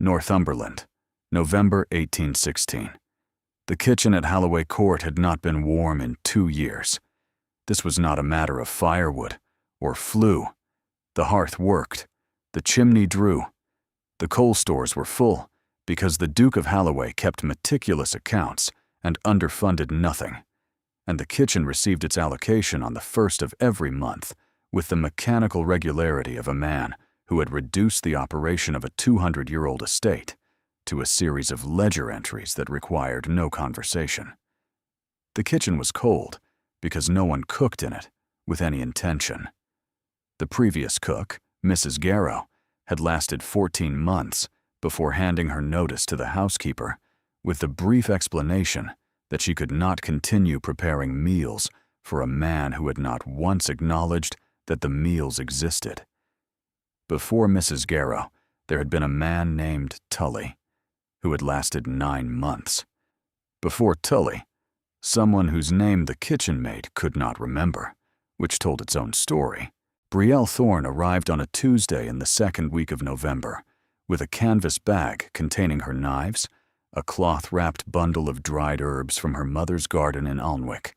Northumberland, November 1816. The kitchen at Holloway Court had not been warm in 2 years. This was not a matter of firewood or flue. The hearth worked. The chimney drew. The coal stores were full because the Duke of Holloway kept meticulous accounts and underfunded nothing, and the kitchen received its allocation on the first of every month with the mechanical regularity of a man who had reduced the operation of a 200-year-old estate to a series of ledger entries that required no conversation. The kitchen was cold because no one cooked in it with any intention. The previous cook, Mrs. Garrow, had lasted 14 months before handing her notice to the housekeeper with the brief explanation that she could not continue preparing meals for a man who had not once acknowledged that the meals existed. Before Mrs. Garrow, there had been a man named Tully, who had lasted 9 months. Before Tully, someone whose name the kitchen maid could not remember, which told its own story. Brielle Thorne arrived on a Tuesday in the second week of November, with a canvas bag containing her knives, a cloth-wrapped bundle of dried herbs from her mother's garden in Alnwick,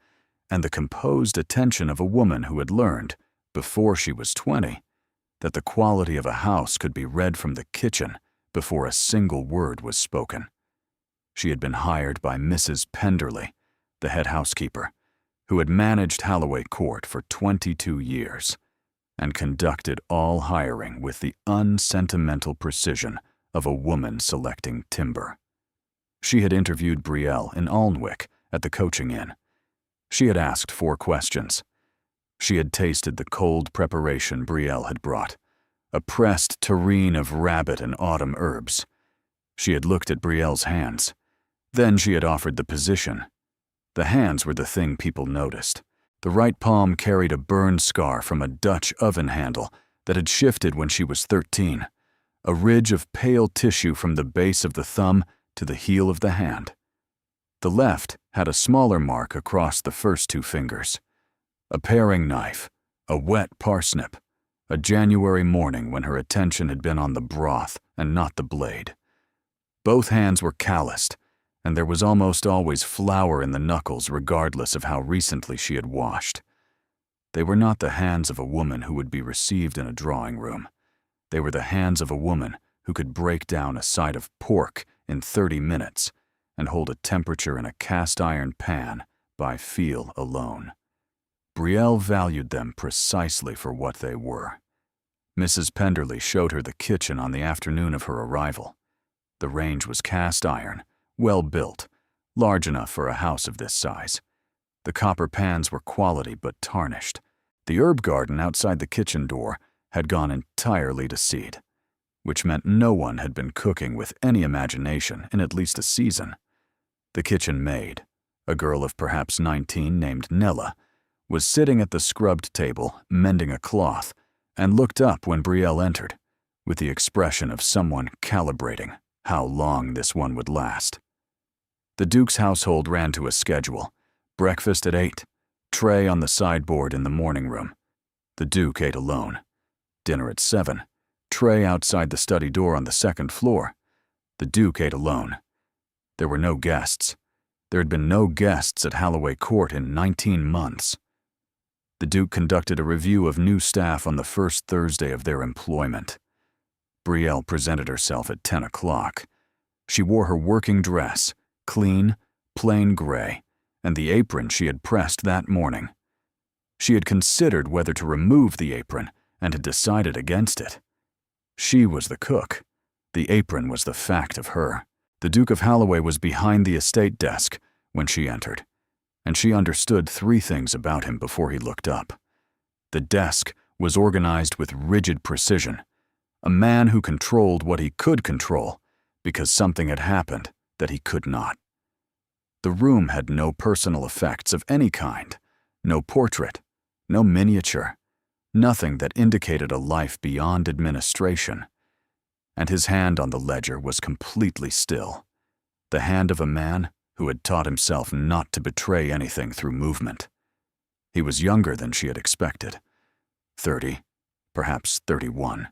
and the composed attention of a woman who had learned, before she was 20, that the quality of a house could be read from the kitchen before a single word was spoken. She had been hired by Mrs. Penderley, the head housekeeper, who had managed Holloway Court for 22 years, and conducted all hiring with the unsentimental precision of a woman selecting timber. She had interviewed Brielle in Alnwick at the coaching inn. She had asked 4 questions. She had tasted the cold preparation Brielle had brought, a pressed terrine of rabbit and autumn herbs. She had looked at Brielle's hands. Then she had offered the position. The hands were the thing people noticed. The right palm carried a burn scar from a Dutch oven handle that had shifted when she was 13, a ridge of pale tissue from the base of the thumb to the heel of the hand. The left had a smaller mark across the first 2 fingers. A paring knife, a wet parsnip, a January morning when her attention had been on the broth and not the blade. Both hands were calloused, and there was almost always flour in the knuckles regardless of how recently she had washed. They were not the hands of a woman who would be received in a drawing room. They were the hands of a woman who could break down a side of pork in 30 minutes and hold a temperature in a cast-iron pan by feel alone. Brielle valued them precisely for what they were. Mrs. Penderley showed her the kitchen on the afternoon of her arrival. The range was cast iron, well built, large enough for a house of this size. The copper pans were quality but tarnished. The herb garden outside the kitchen door had gone entirely to seed, which meant no one had been cooking with any imagination in at least a season. The kitchen maid, a girl of perhaps 19 named Nella, was sitting at the scrubbed table, mending a cloth, and looked up when Brielle entered, with the expression of someone calibrating how long this one would last. The Duke's household ran to a schedule: breakfast at 8, tray on the sideboard in the morning room. The Duke ate alone. Dinner at 7, tray outside the study door on the 2nd floor. The Duke ate alone. There were no guests. There had been no guests at Holloway Court in 19 months. The Duke conducted a review of new staff on the first Thursday of their employment. Brielle presented herself at 10 o'clock. She wore her working dress, clean, plain gray, and the apron she had pressed that morning. She had considered whether to remove the apron and had decided against it. She was the cook. The apron was the fact of her. The Duke of Holloway was behind the estate desk when she entered, and she understood 3 things about him before he looked up. The desk was organized with rigid precision. A man who controlled what he could control because something had happened that he could not. The room had no personal effects of any kind, no portrait, no miniature, nothing that indicated a life beyond administration. And his hand on the ledger was completely still, the hand of a man who had taught himself not to betray anything through movement. He was younger than she had expected, 30, perhaps 31.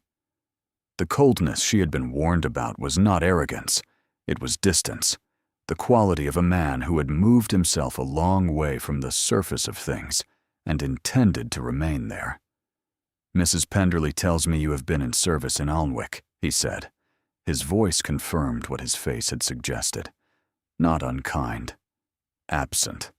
The coldness she had been warned about was not arrogance, it was distance, the quality of a man who had moved himself a long way from the surface of things and intended to remain there. "Mrs. Penderley tells me you have been in service in Alnwick," he said. His voice confirmed what his face had suggested. Not unkind. Absent.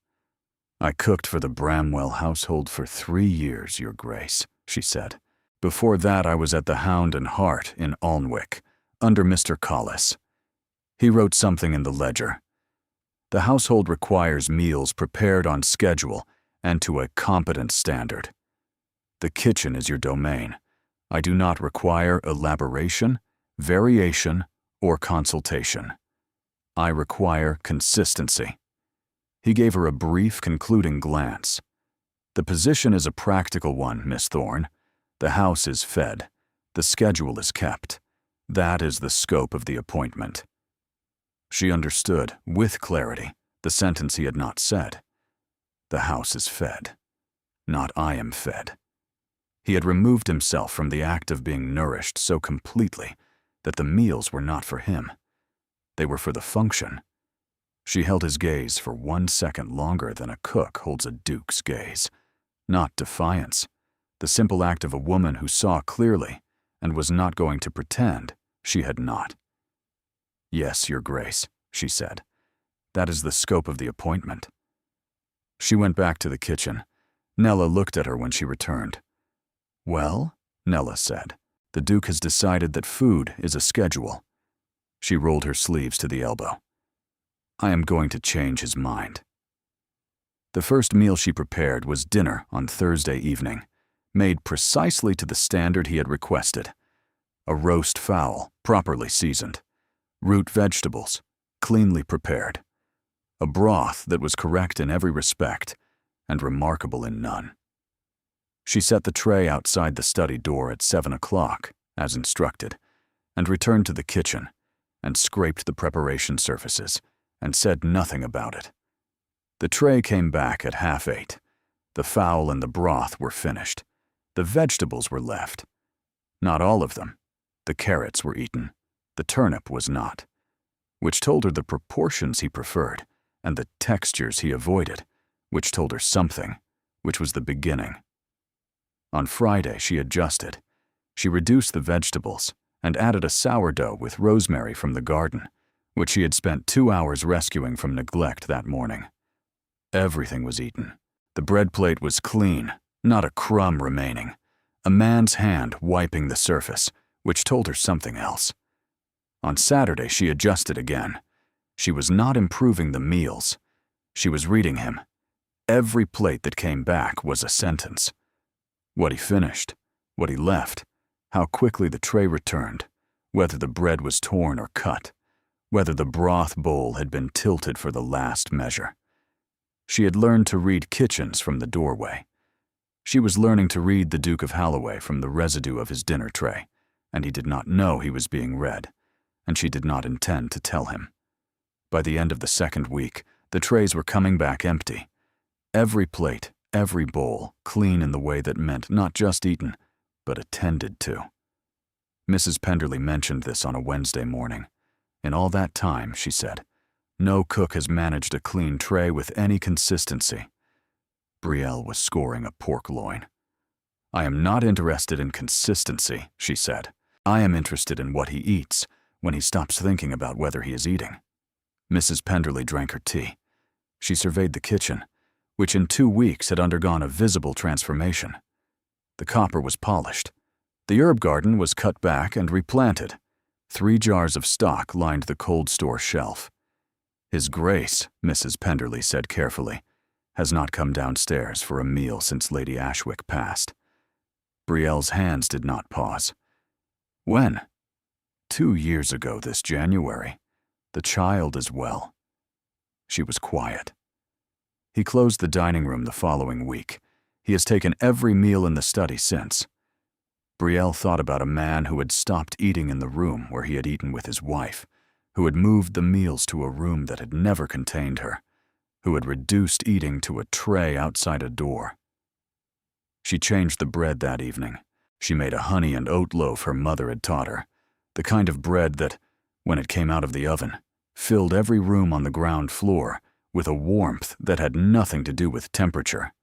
"I cooked for the Bramwell household for 3 years, Your Grace," she said. "Before that I was at the Hound and Hart in Alnwick, under Mr. Collis." He wrote something in the ledger. "The household requires meals prepared on schedule and to a competent standard. The kitchen is your domain. I do not require elaboration, variation, or consultation. I require consistency." He gave her a brief, concluding glance. "The position is a practical one, Miss Thorne. The house is fed. The schedule is kept. That is the scope of the appointment." She understood, with clarity, the sentence he had not said. The house is fed. Not I am fed. He had removed himself from the act of being nourished so completely that the meals were not for him. They were for the function. She held his gaze for 1 second longer than a cook holds a duke's gaze. Not defiance, the simple act of a woman who saw clearly and was not going to pretend she had not. "Yes, Your Grace," she said. "That is the scope of the appointment." She went back to the kitchen. Nella looked at her when she returned. "Well," Nella said, "the Duke has decided that food is a schedule." She rolled her sleeves to the elbow. "I am going to change his mind." The first meal she prepared was dinner on Thursday evening, made precisely to the standard he had requested. A roast fowl, properly seasoned. Root vegetables, cleanly prepared. A broth that was correct in every respect and remarkable in none. She set the tray outside the study door at 7 o'clock, as instructed, and returned to the kitchen and scraped the preparation surfaces and said nothing about it. The tray came back at 8:30. The fowl and the broth were finished. The vegetables were left. Not all of them. The carrots were eaten. The turnip was not, which told her the proportions he preferred and the textures he avoided, which told her something, which was the beginning. On Friday she adjusted. She reduced the vegetables and added a sourdough with rosemary from the garden, which she had spent 2 hours rescuing from neglect that morning. Everything was eaten. The bread plate was clean, not a crumb remaining. A man's hand wiping the surface, which told her something else. On Saturday she adjusted again. She was not improving the meals. She was reading him. Every plate that came back was a sentence. What he finished, what he left, how quickly the tray returned, whether the bread was torn or cut, whether the broth bowl had been tilted for the last measure. She had learned to read kitchens from the doorway. She was learning to read the Duke of Holloway from the residue of his dinner tray, and he did not know he was being read, and she did not intend to tell him. By the end of the second week, the trays were coming back empty. Every plate, every bowl, clean in the way that meant not just eaten, but attended to. Mrs. Penderley mentioned this on a Wednesday morning. In all that time, she said, no cook has managed a clean tray with any consistency. Brielle was scoring a pork loin. I am not interested in consistency, she said. I am interested in what he eats when he stops thinking about whether he is eating. Mrs. Penderley drank her tea. She surveyed the kitchen, which in 2 weeks had undergone a visible transformation. The copper was polished. The herb garden was cut back and replanted. 3 jars of stock lined the cold store shelf. His Grace, Mrs. Penderley said carefully, has not come downstairs for a meal since Lady Ashwick passed. Brielle's hands did not pause. When? 2 years ago this January. The child is well. She was quiet. He closed the dining room the following week. He has taken every meal in the study since. Brielle thought about a man who had stopped eating in the room where he had eaten with his wife, who had moved the meals to a room that had never contained her, who had reduced eating to a tray outside a door. She changed the bread that evening. She made a honey and oat loaf her mother had taught her, the kind of bread that, when it came out of the oven, filled every room on the ground floor with a warmth that had nothing to do with temperature.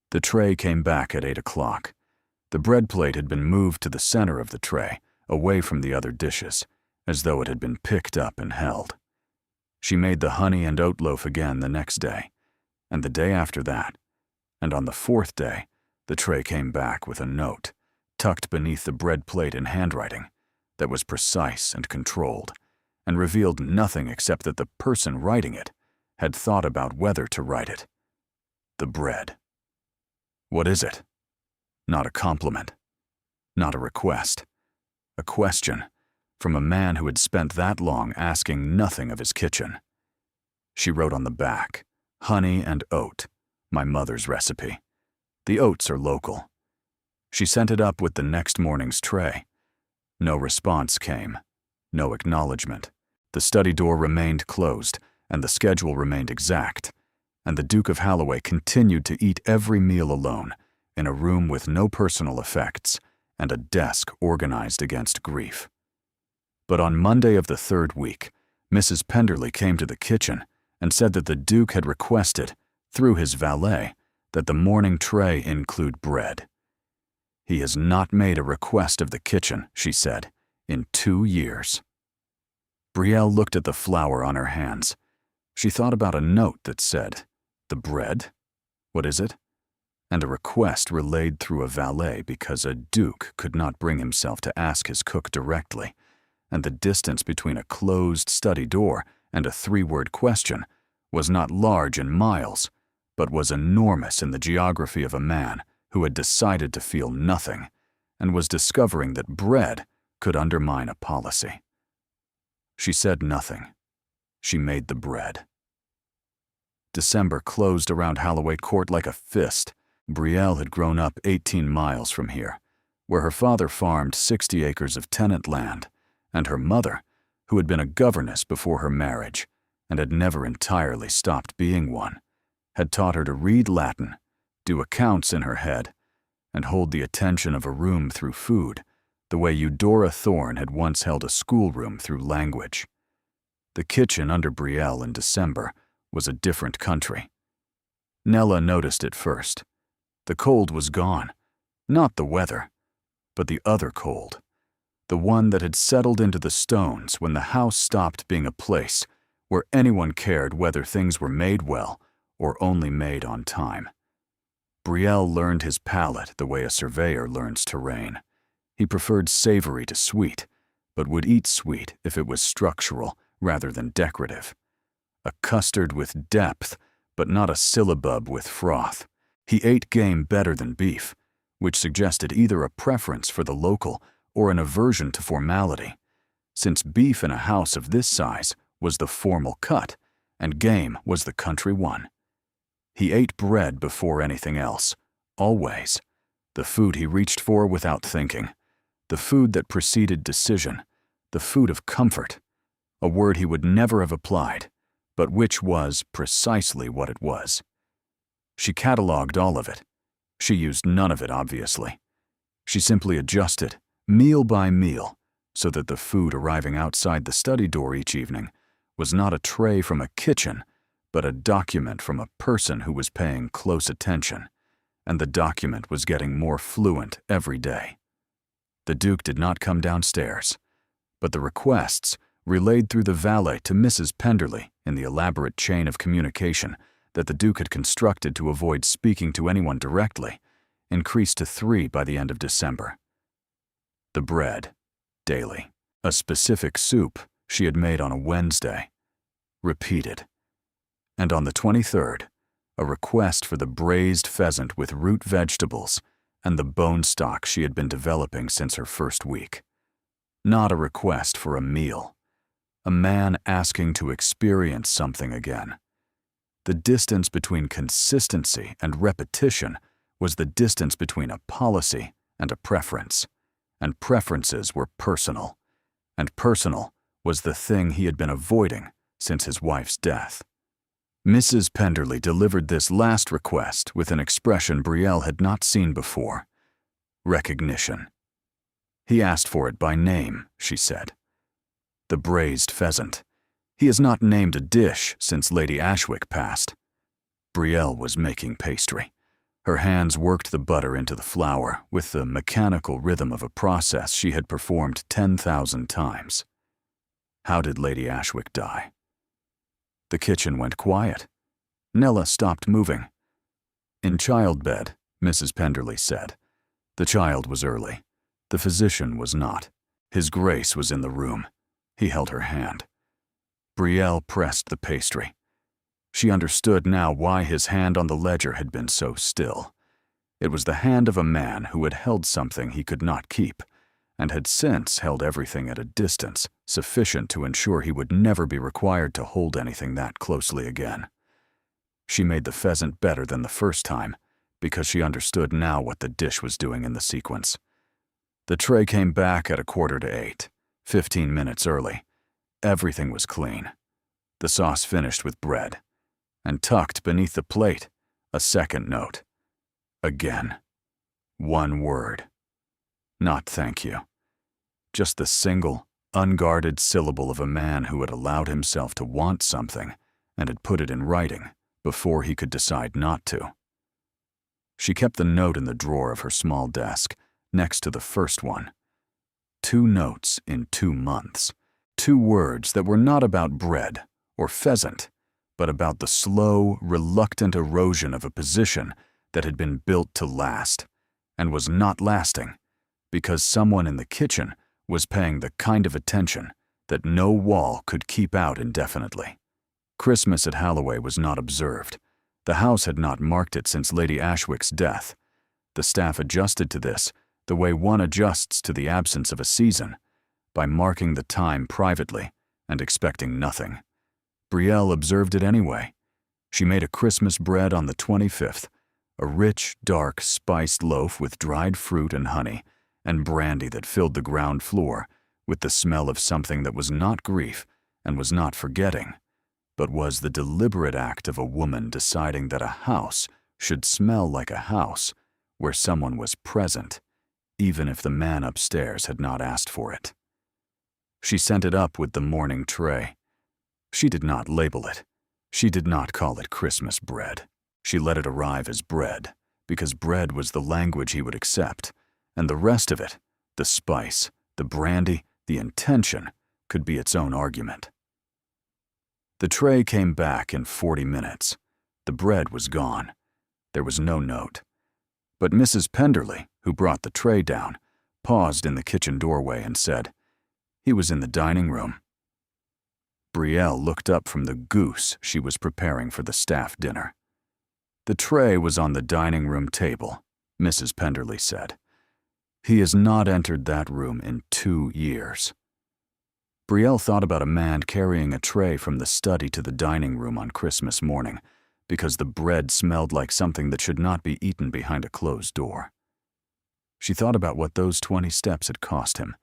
The tray came back at 8 o'clock. The bread plate had been moved to the center of the tray, away from the other dishes, as though it had been picked up and held. She made the honey and oat loaf again the next day, and the day after that, and on the fourth day, the tray came back with a note, tucked beneath the bread plate in handwriting, that was precise and controlled, and revealed nothing except that the person writing it had thought about whether to write it. The bread. What is it? Not a compliment. Not a request. A question from a man who had spent that long asking nothing of his kitchen. She wrote on the back, "Honey and oat, my mother's recipe. The oats are local." She sent it up with the next morning's tray. No response came. No acknowledgement. The study door remained closed, and the schedule remained exact, and the Duke of Holloway continued to eat every meal alone, in a room with no personal effects, and a desk organized against grief. But on Monday of the third week, Mrs. Penderley came to the kitchen and said that the Duke had requested, through his valet, that the morning tray include bread. "He has not made a request of the kitchen," she said, "in 2 years." Brielle looked at the flour on her hands. She thought about a note that said, "The bread? What is it?" and a request relayed through a valet because a duke could not bring himself to ask his cook directly, and the distance between a closed study door and a 3-word question was not large in miles, but was enormous in the geography of a man who had decided to feel nothing and was discovering that bread could undermine a policy. She said nothing. She made the bread. December closed around Holloway Court like a fist. Brielle had grown up 18 miles from here, where her father farmed 60 acres of tenant land, and her mother, who had been a governess before her marriage and had never entirely stopped being one, had taught her to read Latin, do accounts in her head, and hold the attention of a room through food, the way Eudora Thorne had once held a schoolroom through language. The kitchen under Brielle in December was a different country. Nella noticed it first. The cold was gone, not the weather, but the other cold, the one that had settled into the stones when the house stopped being a place where anyone cared whether things were made well or only made on time. Brielle learned his palate the way a surveyor learns terrain. He preferred savory to sweet, but would eat sweet if it was structural rather than decorative. A custard with depth, but not a syllabub with froth. He ate game better than beef, which suggested either a preference for the local or an aversion to formality, since beef in a house of this size was the formal cut, and game was the country one. He ate bread before anything else, always, the food he reached for without thinking, the food that preceded decision, the food of comfort, a word he would never have applied, but which was precisely what it was. She catalogued all of it. She used none of it, obviously. She simply adjusted, meal by meal, so that the food arriving outside the study door each evening was not a tray from a kitchen, but a document from a person who was paying close attention, and the document was getting more fluent every day. The Duke did not come downstairs, but the requests, relayed through the valet to Mrs. Penderley in the elaborate chain of communication that the Duke had constructed to avoid speaking to anyone directly, increased to 3 by the end of December. The bread, daily, a specific soup she had made on a Wednesday, repeated. And on the 23rd, a request for the braised pheasant with root vegetables and the bone stock she had been developing since her first week. Not a request for a meal. A man asking to experience something again. The distance between consistency and repetition was the distance between a policy and a preference, and preferences were personal, and personal was the thing he had been avoiding since his wife's death. Mrs. Penderley delivered this last request with an expression Brielle had not seen before: recognition. He asked for it by name, she said, The braised pheasant. He has not named a dish since Lady Ashwick passed. Brielle was making pastry. Her hands worked the butter into the flour with the mechanical rhythm of a process she had performed 10,000 times. How did Lady Ashwick die? The kitchen went quiet. Nella stopped moving. In childbed, Mrs. Penderley said. The child was early. The physician was not. His Grace was in the room. He held her hand. Brielle pressed the pastry. She understood now why his hand on the ledger had been so still. It was the hand of a man who had held something he could not keep, and had since held everything at a distance sufficient to ensure he would never be required to hold anything that closely again. She made the pheasant better than the first time, because she understood now what the dish was doing in the sequence. The tray came back at 7:45, 15 minutes early. Everything was clean. The sauce finished with bread. And tucked beneath the plate, a second note. Again. One word. Not thank you. Just the single, unguarded syllable of a man who had allowed himself to want something and had put it in writing before he could decide not to. She kept the note in the drawer of her small desk, next to the first one. 2 notes in 2 months. 2 words that were not about bread or pheasant, but about the slow, reluctant erosion of a position that had been built to last, and was not lasting, because someone in the kitchen was paying the kind of attention that no wall could keep out indefinitely. Christmas at Halloway was not observed. The house had not marked it since Lady Ashwick's death. The staff adjusted to this the way one adjusts to the absence of a season, by marking the time privately and expecting nothing. Brielle observed it anyway. She made a Christmas bread on the 25th, a rich, dark, spiced loaf with dried fruit and honey, and brandy that filled the ground floor with the smell of something that was not grief and was not forgetting, but was the deliberate act of a woman deciding that a house should smell like a house where someone was present, even if the man upstairs had not asked for it. She sent it up with the morning tray. She did not label it. She did not call it Christmas bread. She let it arrive as bread, because bread was the language he would accept, and the rest of it, the spice, the brandy, the intention, could be its own argument. The tray came back in 40 minutes. The bread was gone. There was no note. But Mrs. Penderley, who brought the tray down, paused in the kitchen doorway and said, "He was in the dining room." Brielle looked up from the goose she was preparing for the staff dinner. The tray was on the dining room table, Mrs. Penderley said. He has not entered that room in 2 years. Brielle thought about a man carrying a tray from the study to the dining room on Christmas morning, because the bread smelled like something that should not be eaten behind a closed door. She thought about what those 20 steps had cost him,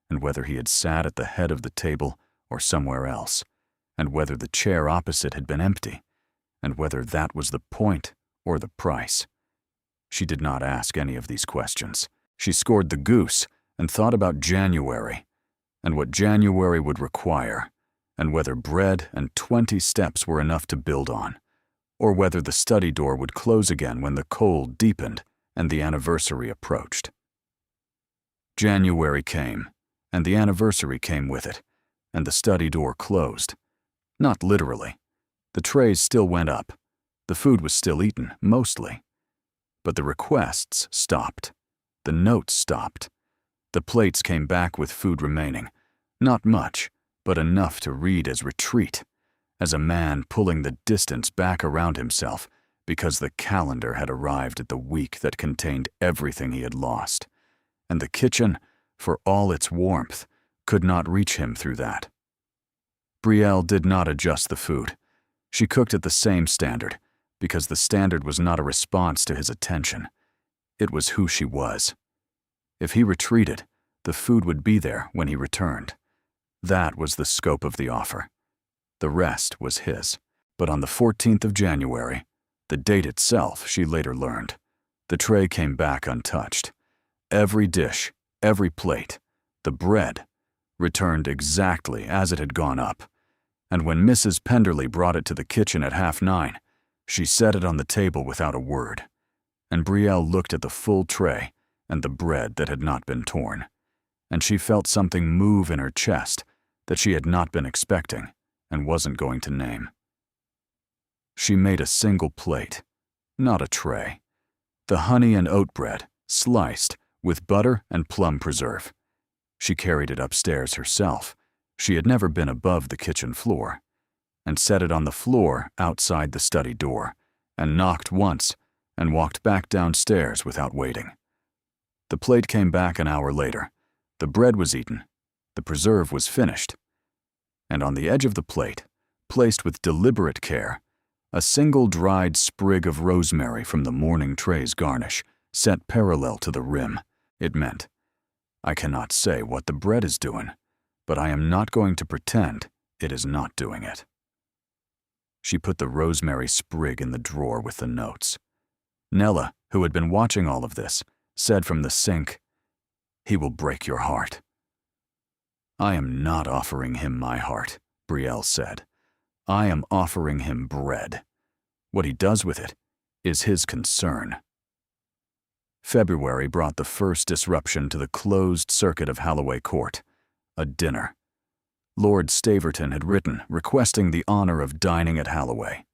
and whether he had sat at the head of the table or somewhere else, and whether the chair opposite had been empty, and whether that was the point or the price. She did not ask any of these questions. She scored the goose and thought about January, and what January would require, and whether bread and 20 steps were enough to build on, or whether the study door would close again when the cold deepened and the anniversary approached. January came, and the anniversary came with it, and the study door closed. Not literally. The trays still went up. The food was still eaten, mostly. But the requests stopped. The notes stopped. The plates came back with food remaining. Not much, but enough to read as retreat, as a man pulling the distance back around himself because the calendar had arrived at the week that contained everything he had lost, and the kitchen, for all its warmth, could not reach him through that. Brielle did not adjust the food. She cooked at the same standard, because the standard was not a response to his attention. It was who she was. If he retreated, the food would be there when he returned. That was the scope of the offer. The rest was his. But on the 14th of January, the date itself, she later learned, the tray came back untouched. Every dish, every plate, the bread, returned exactly as it had gone up, and when Mrs. Penderly brought it to the kitchen at 9:30, she set it on the table without a word, and Brielle looked at the full tray and the bread that had not been torn, and she felt something move in her chest that she had not been expecting and wasn't going to name. She made a single plate, not a tray. The honey and oat bread, sliced, with butter and plum preserve. She carried it upstairs herself. She had never been above the kitchen floor, and set it on the floor outside the study door, and knocked once, and walked back downstairs without waiting. The plate came back an hour later. The bread was eaten. The preserve was finished. And on the edge of the plate, placed with deliberate care, a single dried sprig of rosemary from the morning tray's garnish, set parallel to the rim. It meant, I cannot say what the bread is doing, but I am not going to pretend it is not doing it. She put the rosemary sprig in the drawer with the notes. Nella, who had been watching all of this, said from the sink, "He will break your heart." "I am not offering him my heart," Brielle said. "I am offering him bread. What he does with it is his concern." February brought the first disruption to the closed circuit of Halloway Court, a dinner. Lord Staverton had written requesting the honor of dining at Halloway.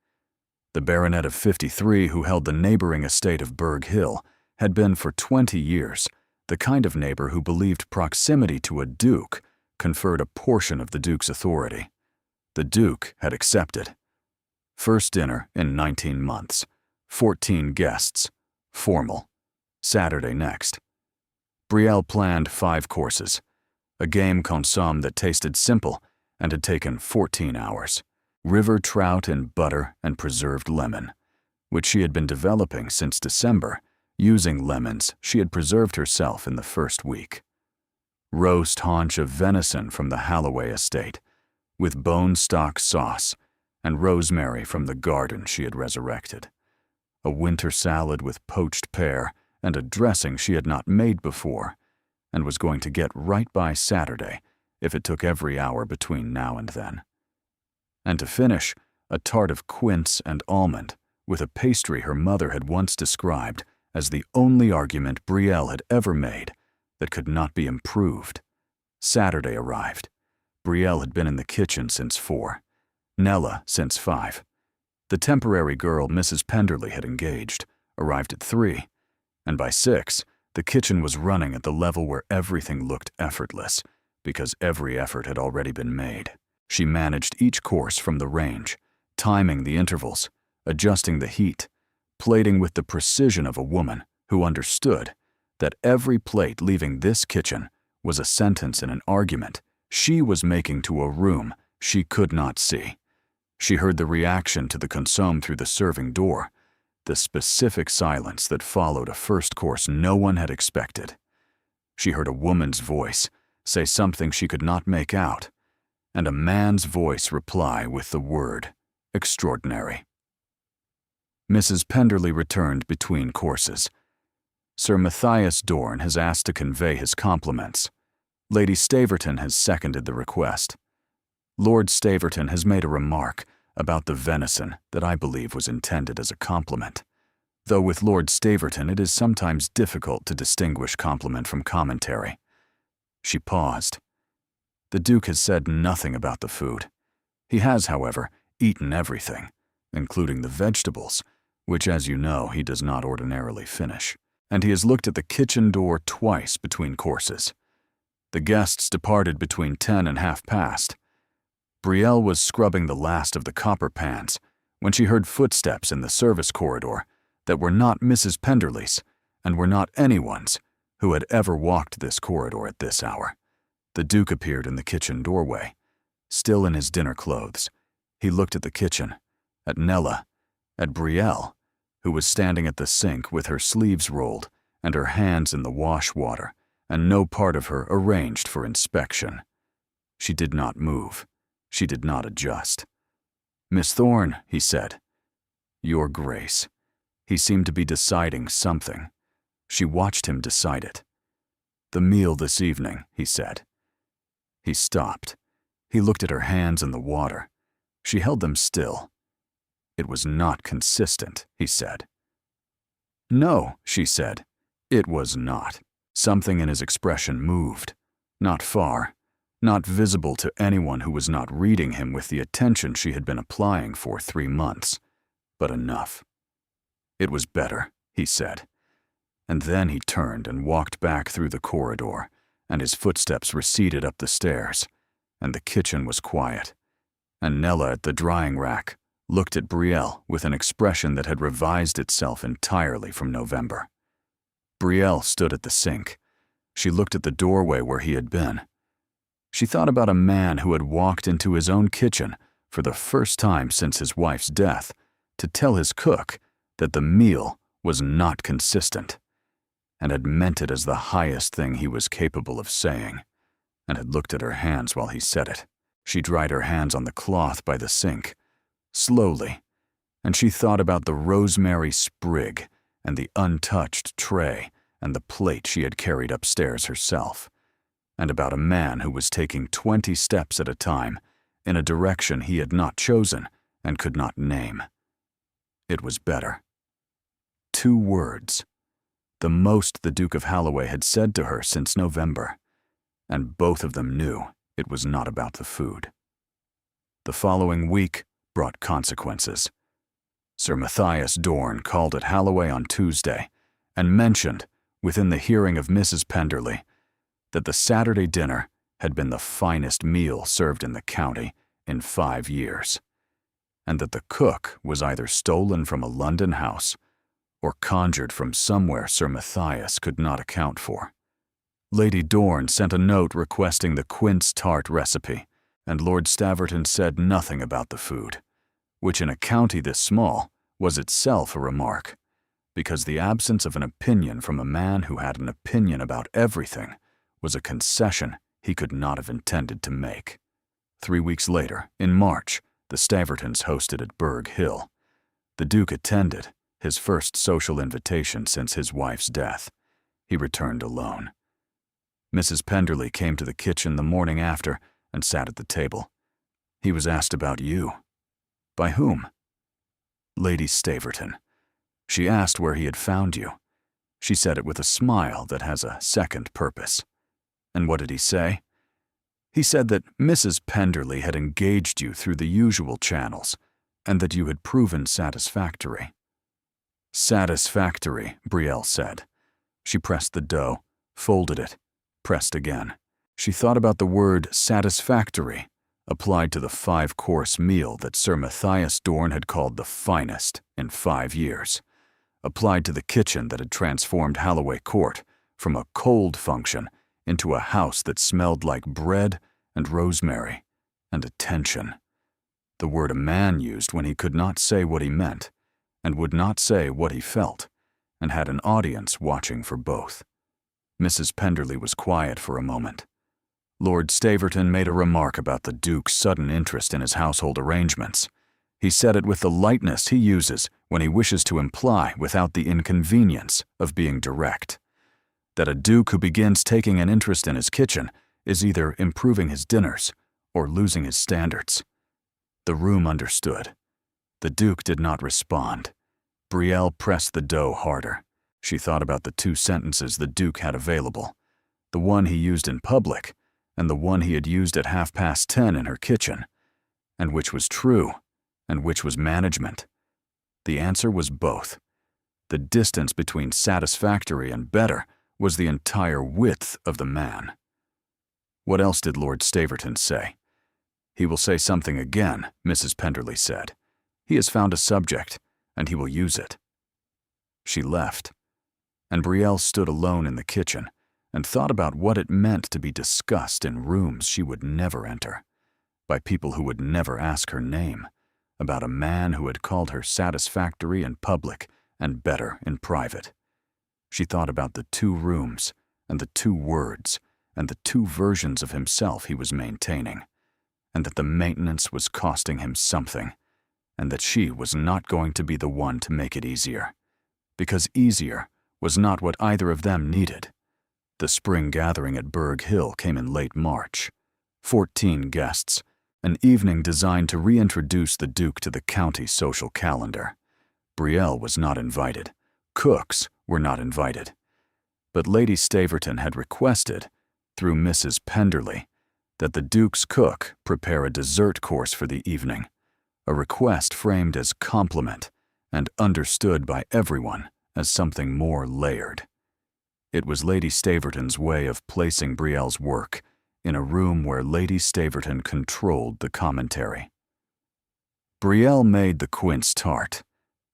The baronet of 53 who held the neighboring estate of Burgh Hill had been for 20 years the kind of neighbor who believed proximity to a duke conferred a portion of the duke's authority. The duke had accepted. First dinner in 19 months, 14 guests, formal. Saturday next. Brielle planned 5 courses, a game consomme that tasted simple and had taken 14 hours, river trout in butter and preserved lemon, which she had been developing since December, using lemons she had preserved herself in the first week. Roast haunch of venison from the Halloway estate, with bone stock sauce and rosemary from the garden she had resurrected. A winter salad with poached pear and a dressing she had not made before, and was going to get right by Saturday if it took every hour between now and then. And to finish, a tart of quince and almond, with a pastry her mother had once described as the only argument Brielle had ever made that could not be improved. Saturday arrived. Brielle had been in the kitchen since 4, Nella since 5. The temporary girl Mrs. Penderly had engaged arrived at 3, and by 6, the kitchen was running at the level where everything looked effortless, because every effort had already been made. She managed each course from the range, timing the intervals, adjusting the heat, plating with the precision of a woman who understood that every plate leaving this kitchen was a sentence in an argument she was making to a room she could not see. She heard the reaction to the consomme through the serving door, the specific silence that followed a first course no one had expected. She heard a woman's voice say something she could not make out, and a man's voice reply with the word, extraordinary. Mrs. Penderly returned between courses. Sir Matthias Dorn has asked to convey his compliments. Lady Staverton has seconded the request. Lord Staverton has made a remark about the venison that I believe was intended as a compliment, though with Lord Staverton it is sometimes difficult to distinguish compliment from commentary. She paused. The Duke has said nothing about the food. He has, however, eaten everything, including the vegetables, which, as you know, he does not ordinarily finish, and he has looked at the kitchen door twice between courses. The guests departed between 10 and 1:30. Brielle was scrubbing the last of the copper pans when she heard footsteps in the service corridor that were not Mrs. Penderly's and were not anyone's who had ever walked this corridor at this hour. The Duke appeared in the kitchen doorway, still in his dinner clothes. He looked at the kitchen, at Nella, at Brielle, who was standing at the sink with her sleeves rolled and her hands in the wash water and no part of her arranged for inspection. She did not move. She did not adjust. "Miss Thorne," he said. "Your Grace." He seemed to be deciding something. She watched him decide it. "The meal this evening," he said. He stopped. He looked at her hands in the water. She held them still. It was not consistent, he said. No, she said. It was not. Something in his expression moved. Not far. Not visible to anyone who was not reading him with the attention she had been applying for 3 months. But enough. It was better, he said. And then he turned and walked back through the corridor, and his footsteps receded up the stairs, and the kitchen was quiet. And Nella at the drying rack looked at Brielle with an expression that had revised itself entirely from November. Brielle stood at the sink. She looked at the doorway where he had been. She thought about a man who had walked into his own kitchen for the first time since his wife's death to tell his cook that the meal was not consistent, and had meant it as the highest thing he was capable of saying, and had looked at her hands while he said it. She dried her hands on the cloth by the sink, slowly, and she thought about the rosemary sprig and the untouched tray and the plate she had carried upstairs herself, and about a man who was taking 20 steps at a time in a direction he had not chosen and could not name. It was better. 2 words. The most the Duke of Holloway had said to her since November, and both of them knew it was not about the food. The following week brought consequences. Sir Matthias Dorn called at Holloway on Tuesday and mentioned, within the hearing of Mrs. Penderley, that the Saturday dinner had been the finest meal served in the county in 5 years, and that the cook was either stolen from a London house or conjured from somewhere Sir Matthias could not account for. Lady Dorn sent a note requesting the quince tart recipe, and Lord Staverton said nothing about the food, which in a county this small was itself a remark, because the absence of an opinion from a man who had an opinion about everything was a concession he could not have intended to make. 3 weeks later, in March, the Stavertons hosted at Burgh Hill. The Duke attended, his first social invitation since his wife's death. He returned alone. Mrs. Penderley came to the kitchen the morning after and sat at the table. He was asked about you. By whom? Lady Staverton. She asked where he had found you. She said it with a smile that has a second purpose. And what did he say? He said that Mrs. Penderley had engaged you through the usual channels, and that you had proven satisfactory. Satisfactory, Brielle said. She pressed the dough, folded it, pressed again. She thought about the word satisfactory, applied to the 5-course meal that Sir Matthias Dorn had called the finest in 5 years, applied to the kitchen that had transformed Holloway Court from a cold function into a house that smelled like bread and rosemary and attention. The word a man used when he could not say what he meant and would not say what he felt, and had an audience watching for both. Mrs. Penderley was quiet for a moment. Lord Staverton made a remark about the Duke's sudden interest in his household arrangements. He said it with the lightness he uses when he wishes to imply without the inconvenience of being direct, that a Duke who begins taking an interest in his kitchen is either improving his dinners or losing his standards. The room understood. The Duke did not respond. Brielle pressed the dough harder. She thought about the 2 sentences the Duke had available, the one he used in public and the one he had used at 10:30 in her kitchen, and which was true and which was management. The answer was both. The distance between satisfactory and better was the entire width of the man. What else did Lord Staverton say? He will say something again, Mrs. Penderley said. He has found a subject, and he will use it. She left, and Brielle stood alone in the kitchen and thought about what it meant to be discussed in rooms she would never enter, by people who would never ask her name, about a man who had called her satisfactory in public and better in private. She thought about the 2 rooms and the 2 words and the 2 versions of himself he was maintaining, and that the maintenance was costing him something, and that she was not going to be the one to make it easier, because easier was not what either of them needed. The spring gathering at Burgh Hill came in late March. 14 guests, an evening designed to reintroduce the Duke to the county social calendar. Brielle was not invited. Cooks were not invited. But Lady Staverton had requested, through Mrs. Penderley, that the Duke's cook prepare a dessert course for the evening, a request framed as compliment and understood by everyone as something more layered. It was Lady Staverton's way of placing Brielle's work in a room where Lady Staverton controlled the commentary. Brielle made the quince tart.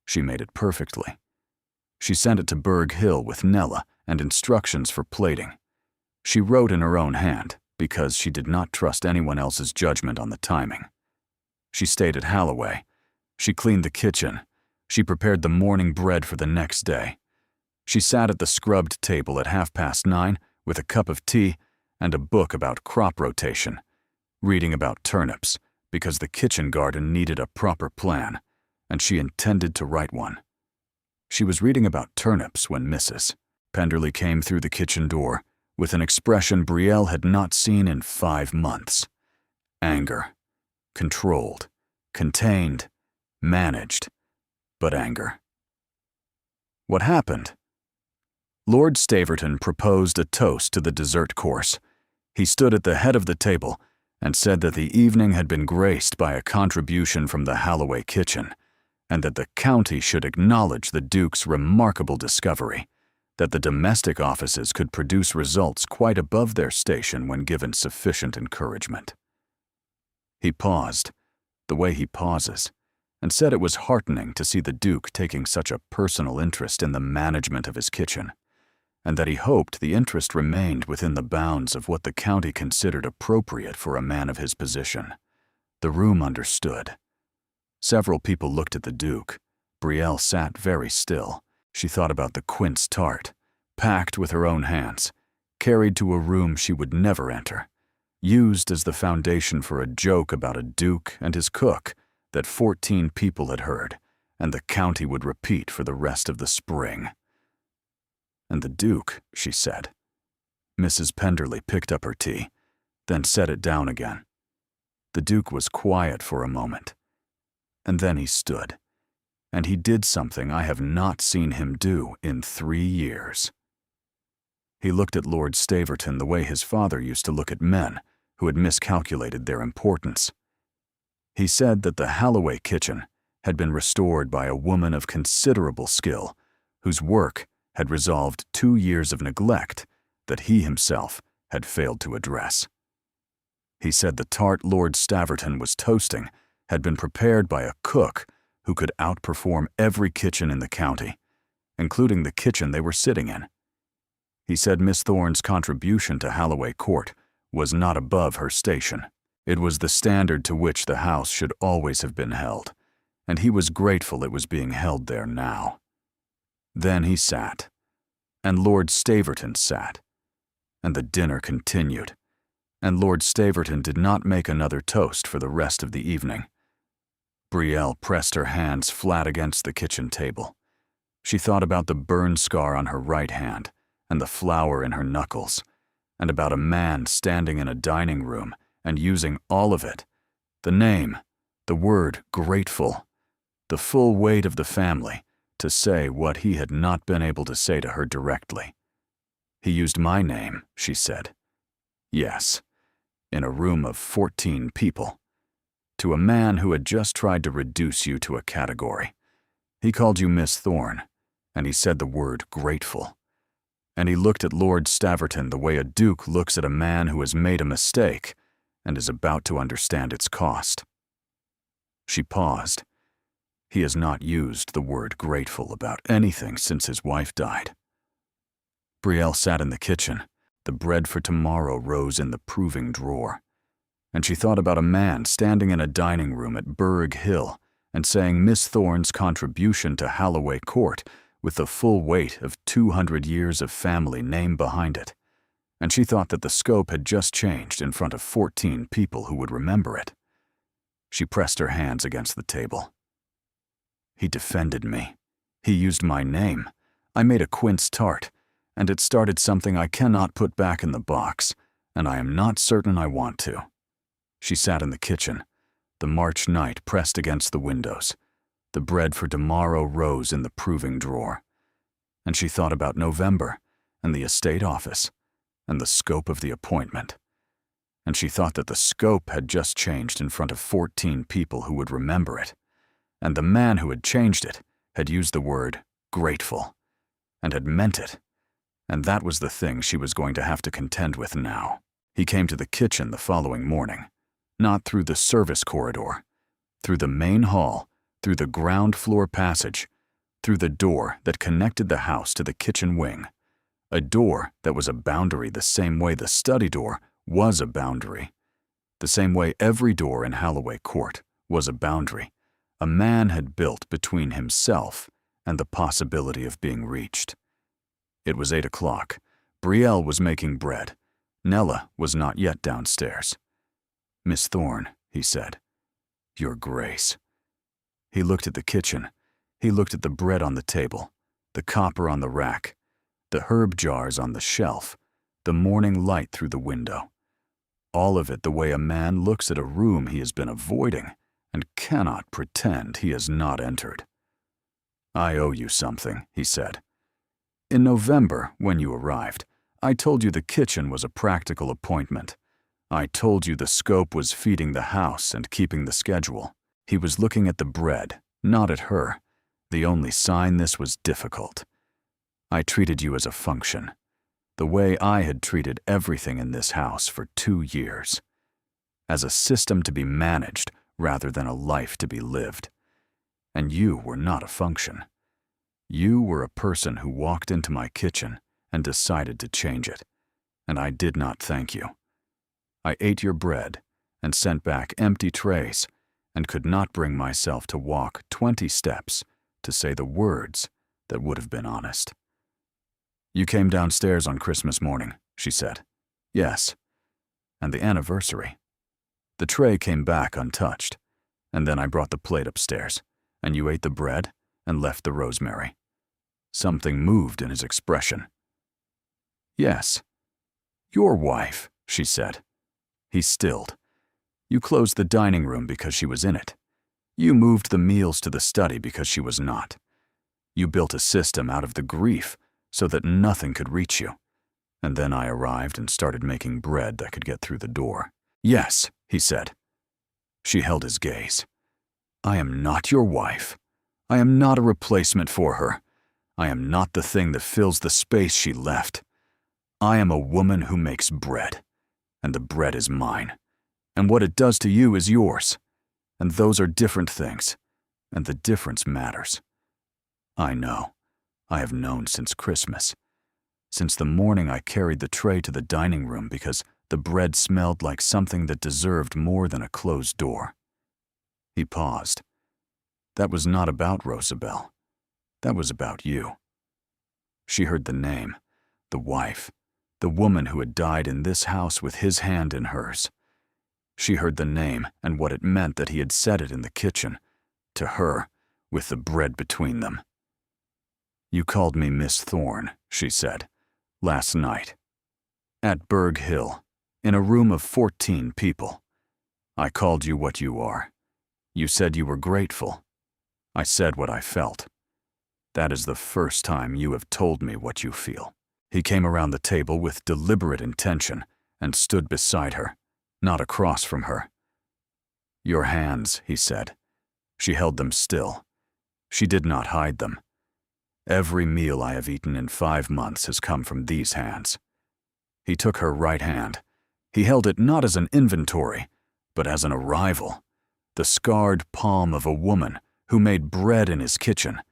She made it perfectly. She sent it to Berg Hill with Nella and instructions for plating. She wrote in her own hand because she did not trust anyone else's judgment on the timing. She stayed at Halloway. She cleaned the kitchen. She prepared the morning bread for the next day. She sat at the scrubbed table at 9:30 with a cup of tea and a book about crop rotation, reading about turnips because the kitchen garden needed a proper plan, and she intended to write one. She was reading about turnips when Mrs. Penderley came through the kitchen door with an expression Brielle had not seen in 5 months. Anger. Controlled. Contained. Managed. But anger. What happened? Lord Staverton proposed a toast to the dessert course. He stood at the head of the table and said that the evening had been graced by a contribution from the Halloway kitchen, and that the county should acknowledge the Duke's remarkable discovery, that the domestic offices could produce results quite above their station when given sufficient encouragement. He paused, the way he pauses, and said it was heartening to see the Duke taking such a personal interest in the management of his kitchen, and that he hoped the interest remained within the bounds of what the county considered appropriate for a man of his position. The room understood. Several people looked at the Duke. Brielle sat very still. She thought about the quince tart, packed with her own hands, carried to a room she would never enter, used as the foundation for a joke about a Duke and his cook that 14 people had heard, and the county would repeat for the rest of the spring. And the Duke, she said. Mrs. Penderley picked up her tea, then set it down again. The Duke was quiet for a moment, and then he stood, and he did something I have not seen him do in 3 years. He looked at Lord Staverton the way his father used to look at men who had miscalculated their importance. He said that the Halloway kitchen had been restored by a woman of considerable skill, whose work had resolved 2 years of neglect that he himself had failed to address. He said the tart Lord Staverton was toasting had been prepared by a cook who could outperform every kitchen in the county, including the kitchen they were sitting in. He said Miss Thorne's contribution to Halloway Court was not above her station. It was the standard to which the house should always have been held, and he was grateful it was being held there now. Then he sat, and Lord Staverton sat, and the dinner continued, and Lord Staverton did not make another toast for the rest of the evening. Brielle pressed her hands flat against the kitchen table. She thought about the burn scar on her right hand and the flour in her knuckles, and about a man standing in a dining room and using all of it, the name, the word grateful, the full weight of the family, to say what he had not been able to say to her directly. He used my name, she said. Yes, in a room of 14 people. To a man who had just tried to reduce you to a category. He called you Miss Thorne, and he said the word grateful. And he looked at Lord Staverton the way a duke looks at a man who has made a mistake and is about to understand its cost. She paused. He has not used the word grateful about anything since his wife died. Brielle sat in the kitchen. The bread for tomorrow rose in the proving drawer. And she thought about a man standing in a dining room at Berg Hill and saying Miss Thorne's contribution to Halloway Court with the full weight of 200 years of family name behind it. And she thought that the scope had just changed in front of 14 people who would remember it. She pressed her hands against the table. He defended me. He used my name. I made a quince tart, and it started something I cannot put back in the box, and I am not certain I want to. She sat in the kitchen, the March night pressed against the windows. The bread for tomorrow rose in the proving drawer. And she thought about November and the estate office and the scope of the appointment. And she thought that the scope had just changed in front of 14 people who would remember it. And the man who had changed it had used the word grateful and had meant it. And that was the thing she was going to have to contend with now. He came to the kitchen the following morning, not through the service corridor, through the main hall, through the ground floor passage, through the door that connected the house to the kitchen wing, a door that was a boundary the same way the study door was a boundary, the same way every door in Holloway Court was a boundary a man had built between himself and the possibility of being reached. It was 8 o'clock. Brielle was making bread. Nella was not yet downstairs. "Miss Thorne," he said, "Your Grace." He looked at the kitchen. He looked at the bread on the table, the copper on the rack, the herb jars on the shelf, the morning light through the window. All of it the way a man looks at a room he has been avoiding and cannot pretend he has not entered. "I owe you something," he said. "In November, when you arrived, I told you the kitchen was a practical appointment. I told you the scope was feeding the house and keeping the schedule." He was looking at the bread, not at her, the only sign this was difficult. "I treated you as a function, the way I had treated everything in this house for 2 years, as a system to be managed rather than a life to be lived. And you were not a function. You were a person who walked into my kitchen and decided to change it, and I did not thank you. I ate your bread and sent back empty trays and could not bring myself to walk 20 steps to say the words that would have been honest." "You came downstairs on Christmas morning," she said. "Yes. And the anniversary." "The tray came back untouched, and then I brought the plate upstairs, and you ate the bread and left the rosemary." Something moved in his expression. "Yes. Your wife," she said. He stilled. "You closed the dining room because she was in it. You moved the meals to the study because she was not. You built a system out of the grief so that nothing could reach you. And then I arrived and started making bread that could get through the door." "Yes," he said. She held his gaze. "I am not your wife. I am not a replacement for her. I am not the thing that fills the space she left. I am a woman who makes bread, and the bread is mine. And what it does to you is yours. And those are different things, and the difference matters. I know. I have known since Christmas. Since the morning I carried the tray to the dining room because the bread smelled like something that deserved more than a closed door." He paused. "That was not about Rosabelle. That was about you." She heard the name, the wife, the woman who had died in this house with his hand in hers. She heard the name and what it meant that he had said it in the kitchen, to her, with the bread between them. "You called me Miss Thorne," she said, "last night. At Berg Hill, in a room of 14 people. I called you what you are. You said you were grateful. I said what I felt. That is the first time you have told me what you feel." He came around the table with deliberate intention and stood beside her, not across from her. "Your hands," he said. She held them still. She did not hide them. "Every meal I have eaten in 5 months has come from these hands." He took her right hand. He held it not as an inventory, but as an arrival, the scarred palm of a woman who made bread in his kitchen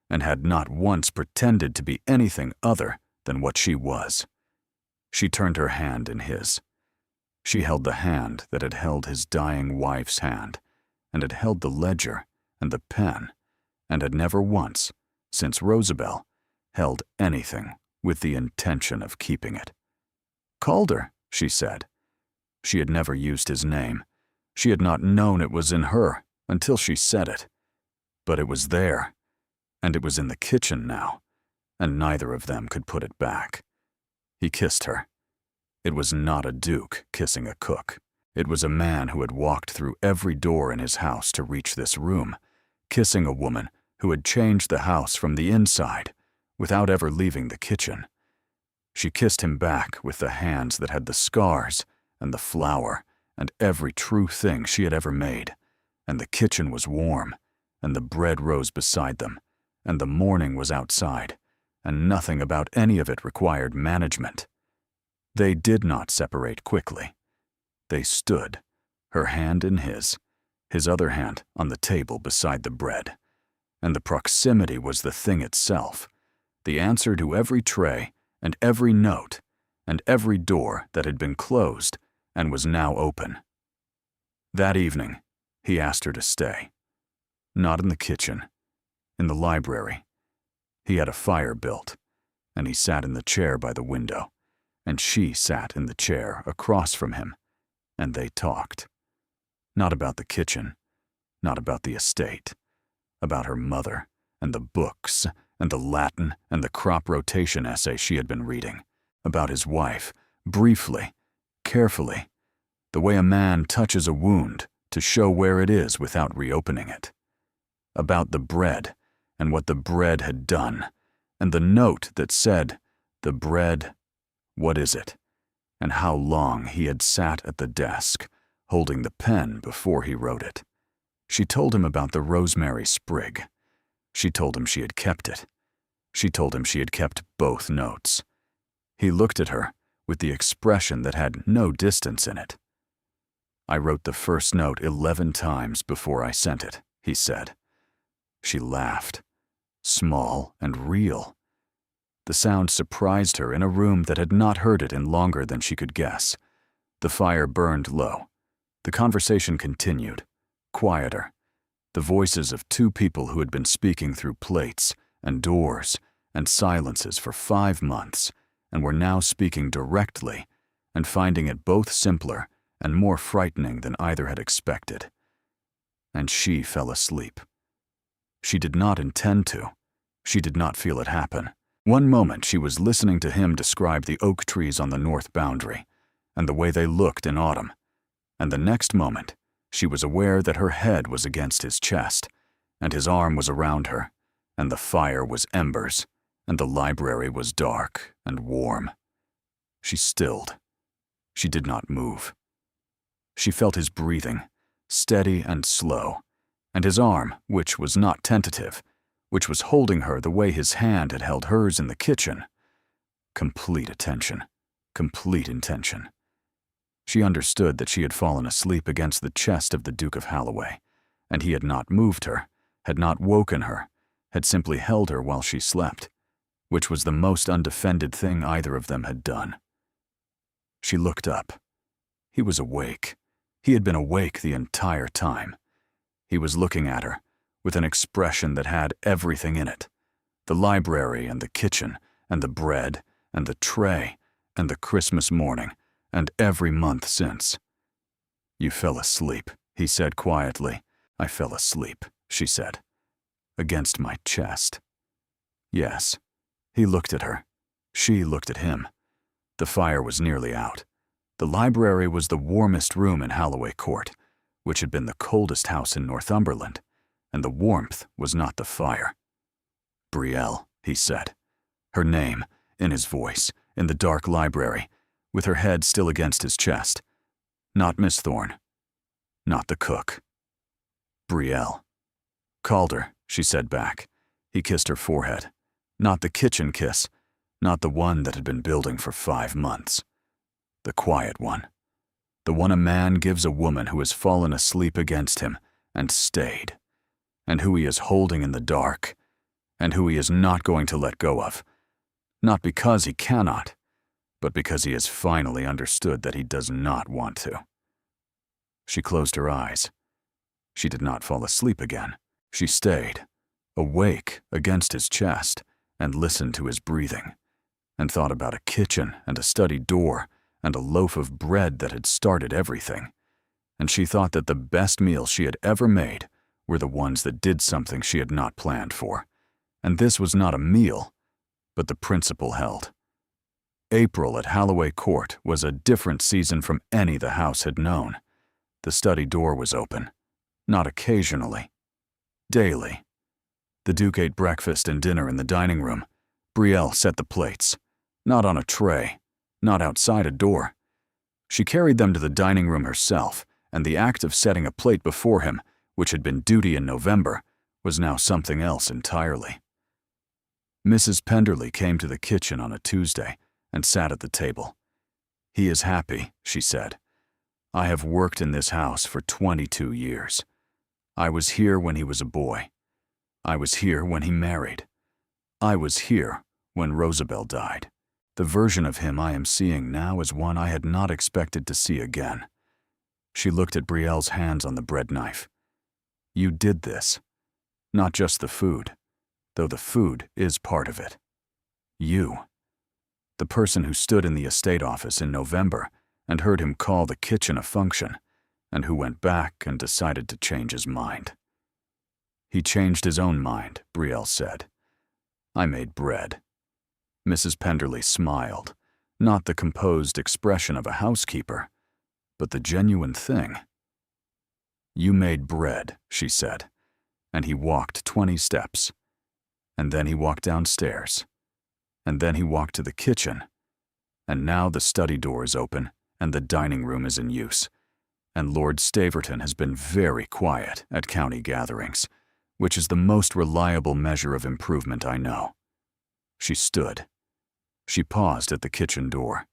and had not once pretended to be anything other than what she was. She turned her hand in his. She held the hand that had held his dying wife's hand, and had held the ledger and the pen, and had never once, since Rosabelle, held anything with the intention of keeping it. "Calder," she said. She had never used his name. She had not known it was in her until she said it. But it was there, and it was in the kitchen now, and neither of them could put it back. He kissed her. It was not a duke kissing a cook. It was a man who had walked through every door in his house to reach this room, kissing a woman who had changed the house from the inside without ever leaving the kitchen. She kissed him back with the hands that had the scars and the flour and every true thing she had ever made, and the kitchen was warm, and the bread rose beside them, and the morning was outside, and nothing about any of it required management. They did not separate quickly. They stood, her hand in his other hand on the table beside the bread, and the proximity was the thing itself, the answer to every tray and every note and every door that had been closed and was now open. That evening, he asked her to stay. Not in the kitchen, in the library. He had a fire built, and he sat in the chair by the window, and she sat in the chair across from him, and they talked. Not about the kitchen, not about the estate, about her mother, and the books, and the Latin and the crop rotation essay she had been reading, about his wife, briefly, carefully, the way a man touches a wound to show where it is without reopening it. About the bread, and what the bread had done, and the note that said, "The bread, what is it?" and how long he had sat at the desk, holding the pen before he wrote it. She told him about the rosemary sprig. She told him she had kept it. She told him she had kept both notes. He looked at her with the expression that had no distance in it. "I wrote the first note 11 times before I sent it," he said. She laughed, small and real. The sound surprised her in a room that had not heard it in longer than she could guess. The fire burned low. The conversation continued, quieter. The voices of two people who had been speaking through plates and doors and silences for 5 months and were now speaking directly and finding it both simpler and more frightening than either had expected. And she fell asleep. She did not intend to. She did not feel it happen. One moment she was listening to him describe the oak trees on the north boundary and the way they looked in autumn, and the next moment she was aware that her head was against his chest, and his arm was around her, and the fire was embers, and the library was dark and warm. She stilled. She did not move. She felt his breathing, steady and slow, and his arm, which was not tentative, which was holding her the way his hand had held hers in the kitchen. Complete attention, complete intention. She understood that she had fallen asleep against the chest of the Duke of Holloway, and he had not moved her, had not woken her, had simply held her while she slept, which was the most undefended thing either of them had done. She looked up. He was awake. He had been awake the entire time. He was looking at her with an expression that had everything in it: the library and the kitchen and the bread and the tray and the Christmas morning and every month since. "You fell asleep," he said quietly. "I fell asleep," she said, "against my chest." Yes. He looked at her. She looked at him. The fire was nearly out. The library was the warmest room in Holloway Court, which had been the coldest house in Northumberland, and the warmth was not the fire. "Brielle," he said. Her name, in his voice, in the dark library, with her head still against his chest. Not Miss Thorne. Not the cook. Brielle. "Calder," she said back. He kissed her forehead. Not the kitchen kiss, not the one that had been building for 5 months. The quiet one. The one a man gives a woman who has fallen asleep against him and stayed, and who he is holding in the dark, and who he is not going to let go of. Not because he cannot, but because he has finally understood that he does not want to. She closed her eyes. She did not fall asleep again. She stayed, awake against his chest, and listened to his breathing, and thought about a kitchen and a study door and a loaf of bread that had started everything. And she thought that the best meals she had ever made were the ones that did something she had not planned for. And this was not a meal, but the principle held. April at Holloway Court was a different season from any the house had known. The study door was open. Not occasionally. Daily. The Duke ate breakfast and dinner in the dining room. Brielle set the plates. Not on a tray. Not outside a door. She carried them to the dining room herself, and the act of setting a plate before him, which had been duty in November, was now something else entirely. Mrs. Penderley came to the kitchen on a Tuesday and sat at the table. "He is happy," she said. "I have worked in this house for 22 years. I was here when he was a boy. I was here when he married. I was here when Rosabelle died. The version of him I am seeing now is one I had not expected to see again." She looked at Brielle's hands on the bread knife. "You did this. Not just the food, though the food is part of it. You. The person who stood in the estate office in November and heard him call the kitchen a function, and who went back and decided to change his mind." "He changed his own mind," Brielle said. "I made bread." Mrs. Penderley smiled, not the composed expression of a housekeeper, but the genuine thing. "You made bread," she said, and he walked 20 steps. And then he walked downstairs. And then he walked to the kitchen. And now the study door is open and the dining room is in use. And Lord Staverton has been very quiet at county gatherings, which is the most reliable measure of improvement I know. She stood. She paused at the kitchen door.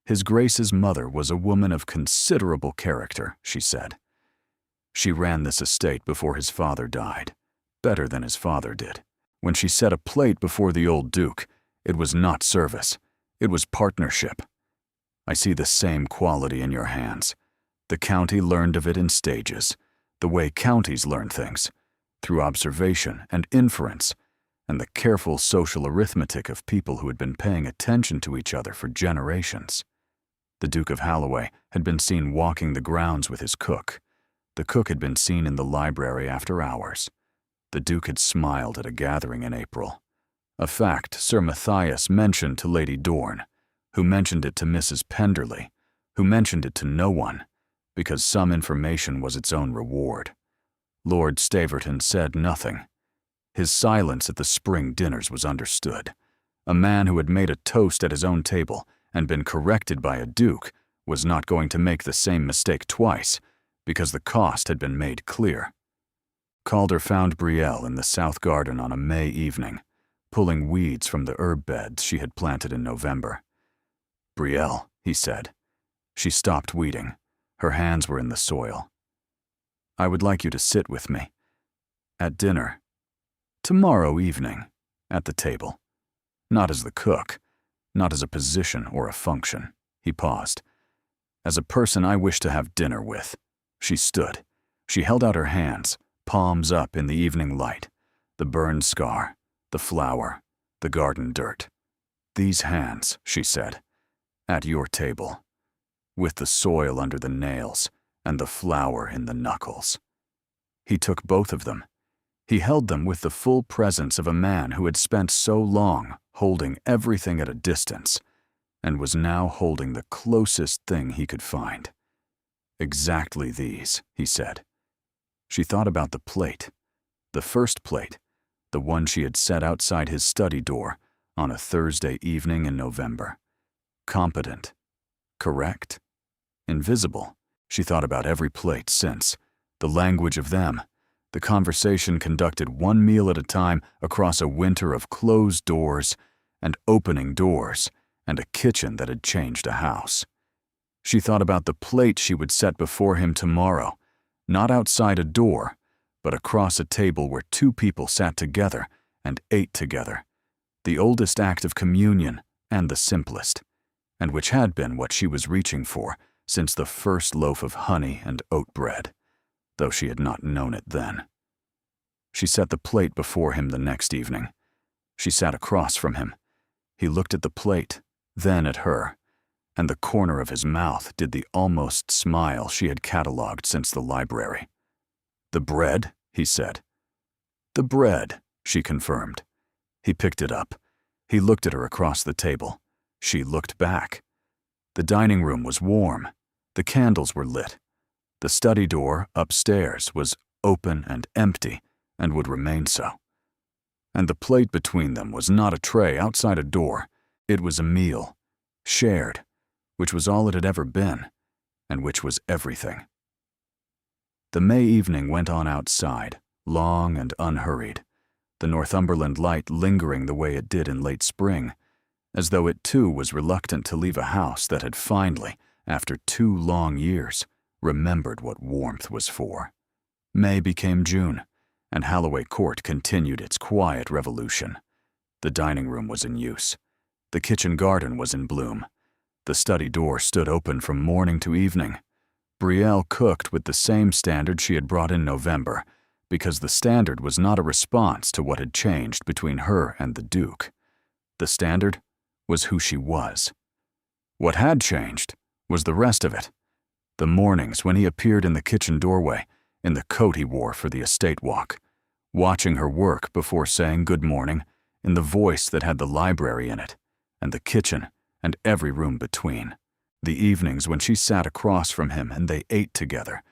"His Grace's mother was a woman of considerable character," she said. "She ran this estate before his father died, better than his father did. When she set a plate before the old Duke, it was not service, it was partnership. I see the same quality in your hands. The county learned of it in stages, the way counties learn things, through observation and inference, and the careful social arithmetic of people who had been paying attention to each other for generations. The Duke of Halloway had been seen walking the grounds with his cook. The cook had been seen in the library after hours. The Duke had smiled at a gathering in April, a fact Sir Matthias mentioned to Lady Dorn, who mentioned it to Mrs. Penderley, who mentioned it to no one, because some information was its own reward. Lord Staverton said nothing. His silence at the spring dinners was understood. A man who had made a toast at his own table and been corrected by a duke was not going to make the same mistake twice, because the cost had been made clear. Calder found Brielle in the south garden on a May evening, pulling weeds from the herb beds she had planted in November. "Brielle," he said. She stopped weeding. Her hands were in the soil. "I would like you to sit with me. At dinner. Tomorrow evening. At the table. Not as the cook. Not as a position or a function." He paused. "As a person I wish to have dinner with." She stood. She held out her hands, palms up in the evening light. The burned scar, the flower, the garden dirt. "These hands," she said, "at your table. With the soil under the nails and the flower in the knuckles." He took both of them. He held them with the full presence of a man who had spent so long holding everything at a distance and was now holding the closest thing he could find. "Exactly these," he said. She thought about the plate, the first plate, the one she had set outside his study door on a Thursday evening in November. Competent, correct, invisible. She thought about every plate since, the language of them, the conversation conducted one meal at a time across a winter of closed doors and opening doors and a kitchen that had changed a house. She thought about the plate she would set before him tomorrow, not outside a door, but across a table where two people sat together and ate together, the oldest act of communion and the simplest, and which had been what she was reaching for since the first loaf of honey and oat bread, though she had not known it then. She set the plate before him the next evening. She sat across from him. He looked at the plate, then at her, and the corner of his mouth did the almost smile she had catalogued since the library. "The bread?" he said. "The bread," she confirmed. He picked it up. He looked at her across the table. She looked back. The dining room was warm. The candles were lit. The study door upstairs was open and empty and would remain so. And the plate between them was not a tray outside a door. It was a meal, shared, which was all it had ever been, and which was everything. The May evening went on outside, long and unhurried, the Northumberland light lingering the way it did in late spring, as though it too was reluctant to leave a house that had finally, after 2 long years, remembered what warmth was for. May became June, and Holloway Court continued its quiet revolution. The dining room was in use. The kitchen garden was in bloom. The study door stood open from morning to evening. Brielle cooked with the same standard she had brought in November, because the standard was not a response to what had changed between her and the Duke. The standard was who she was. What had changed was the rest of it. The mornings when he appeared in the kitchen doorway, in the coat he wore for the estate walk, watching her work before saying good morning, in the voice that had the library in it, and the kitchen, and every room between. The evenings when she sat across from him and they ate together,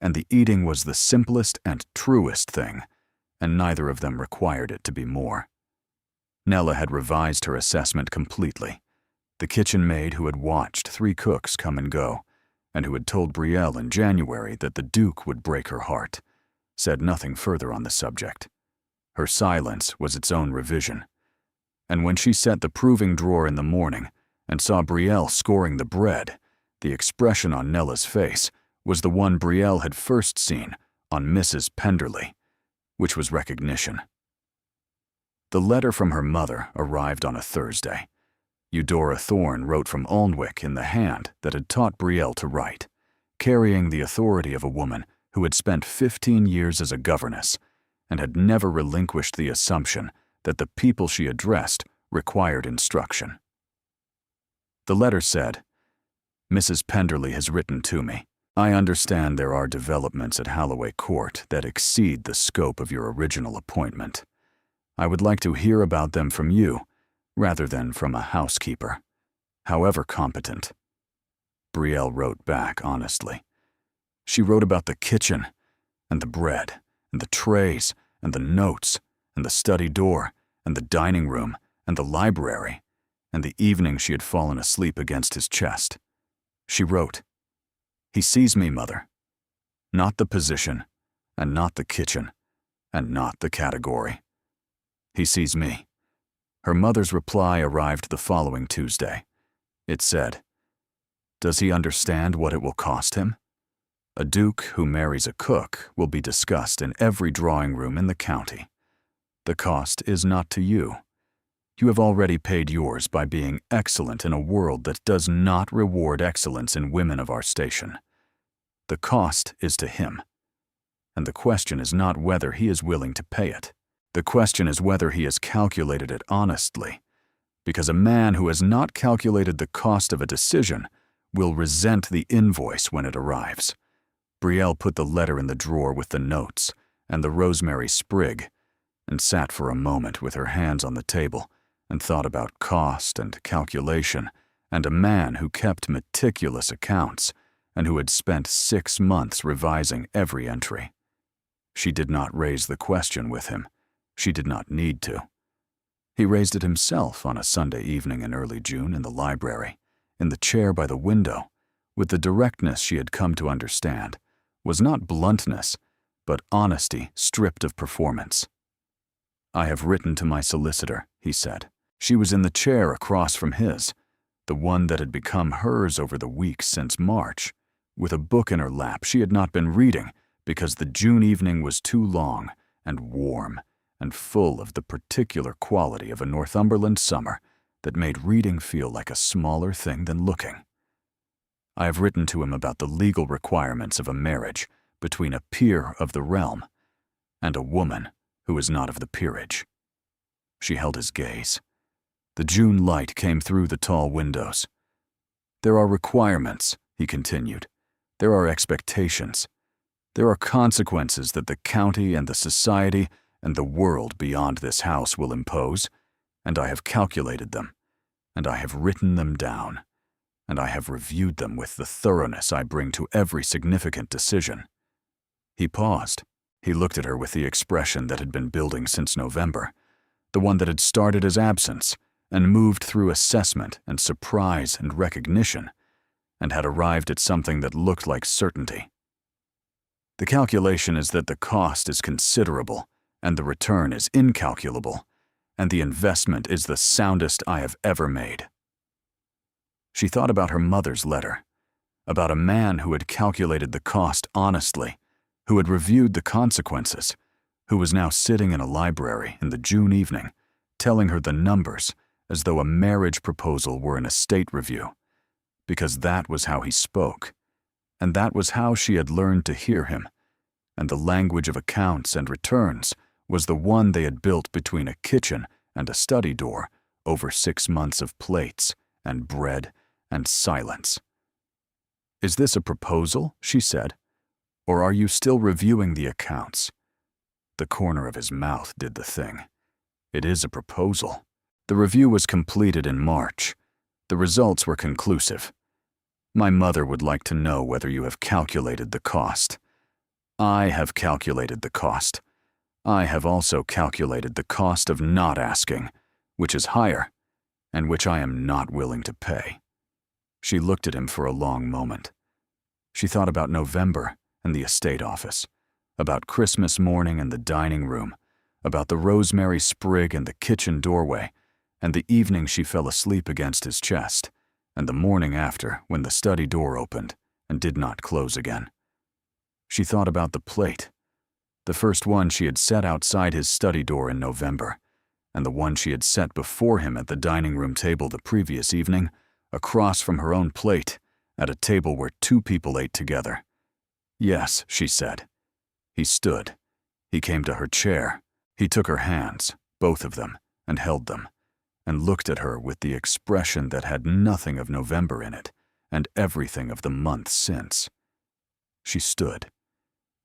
and the eating was the simplest and truest thing, and neither of them required it to be more. Nella had revised her assessment completely. The kitchen maid who had watched 3 cooks come and go, and who had told Brielle in January that the Duke would break her heart, said nothing further on the subject. Her silence was its own revision. And when she set the proving drawer in the morning and saw Brielle scoring the bread, the expression on Nella's face was the one Brielle had first seen on Mrs. Penderley, which was recognition. The letter from her mother arrived on a Thursday. Eudora Thorne wrote from Alnwick in the hand that had taught Brielle to write, carrying the authority of a woman who had spent 15 years as a governess and had never relinquished the assumption that the people she addressed required instruction. The letter said, "Mrs. Penderley has written to me. I understand there are developments at Holloway Court that exceed the scope of your original appointment. I would like to hear about them from you, rather than from a housekeeper, however competent." Brielle wrote back honestly. She wrote about the kitchen, and the bread, and the trays, and the notes, and the study door, and the dining room, and the library, and the evening she had fallen asleep against his chest. She wrote, "He sees me, Mother. Not the position, and not the kitchen, and not the category. He sees me." Her mother's reply arrived the following Tuesday. It said, "Does he understand what it will cost him? A duke who marries a cook will be discussed in every drawing room in the county. The cost is not to you. You have already paid yours by being excellent in a world that does not reward excellence in women of our station. The cost is to him. And the question is not whether he is willing to pay it. The question is whether he has calculated it honestly, because a man who has not calculated the cost of a decision will resent the invoice when it arrives." Brielle put the letter in the drawer with the notes and the rosemary sprig, and sat for a moment with her hands on the table and thought about cost and calculation and a man who kept meticulous accounts and who had spent 6 months revising every entry. She did not raise the question with him. She did not need to. He raised it himself on a Sunday evening in early June in the library, in the chair by the window, with the directness she had come to understand was not bluntness, but honesty stripped of performance. "I have written to my solicitor," he said. She was in the chair across from his, the one that had become hers over the weeks since March, with a book in her lap she had not been reading because the June evening was too long and warm and full of the particular quality of a Northumberland summer that made reading feel like a smaller thing than looking. I have written to him about the legal requirements of a marriage between a peer of the realm and a woman who is not of the peerage. She held his gaze. The June light came through the tall windows. "There are requirements," he continued. "There are expectations. There are consequences that the county and the society and the world beyond this house will impose, and I have calculated them, and I have written them down. and I have reviewed them with the thoroughness I bring to every significant decision." He paused. He looked at her with the expression that had been building since November, the one that had started as absence and moved through assessment and surprise and recognition, and had arrived at something that looked like certainty. "The calculation is that the cost is considerable, and the return is incalculable, and the investment is the soundest I have ever made." She thought about her mother's letter, about a man who had calculated the cost honestly, who had reviewed the consequences, who was now sitting in a library in the June evening, telling her the numbers as though a marriage proposal were an estate review, because that was how he spoke, and that was how she had learned to hear him, and the language of accounts and returns was the one they had built between a kitchen and a study door over 6 months of plates and bread and silence. "Is this a proposal?" she said. "Or are you still reviewing the accounts?" The corner of his mouth did the thing. "It is a proposal." The review was completed in March. The results were conclusive. "My mother would like to know whether you have calculated the cost." "I have calculated the cost. I have also calculated the cost of not asking, which is higher, and which I am not willing to pay." She looked at him for a long moment. She thought about November and the estate office, about Christmas morning and the dining room, about the rosemary sprig in the kitchen doorway, and the evening she fell asleep against his chest, and the morning after when the study door opened and did not close again. She thought about the plate, the first one she had set outside his study door in November, and the one she had set before him at the dining room table the previous evening, across from her own plate, at a table where 2 people ate together. "Yes," she said. He stood. He came to her chair. He took her hands, both of them, and held them, and looked at her with the expression that had nothing of November in it, and everything of the month since. She stood.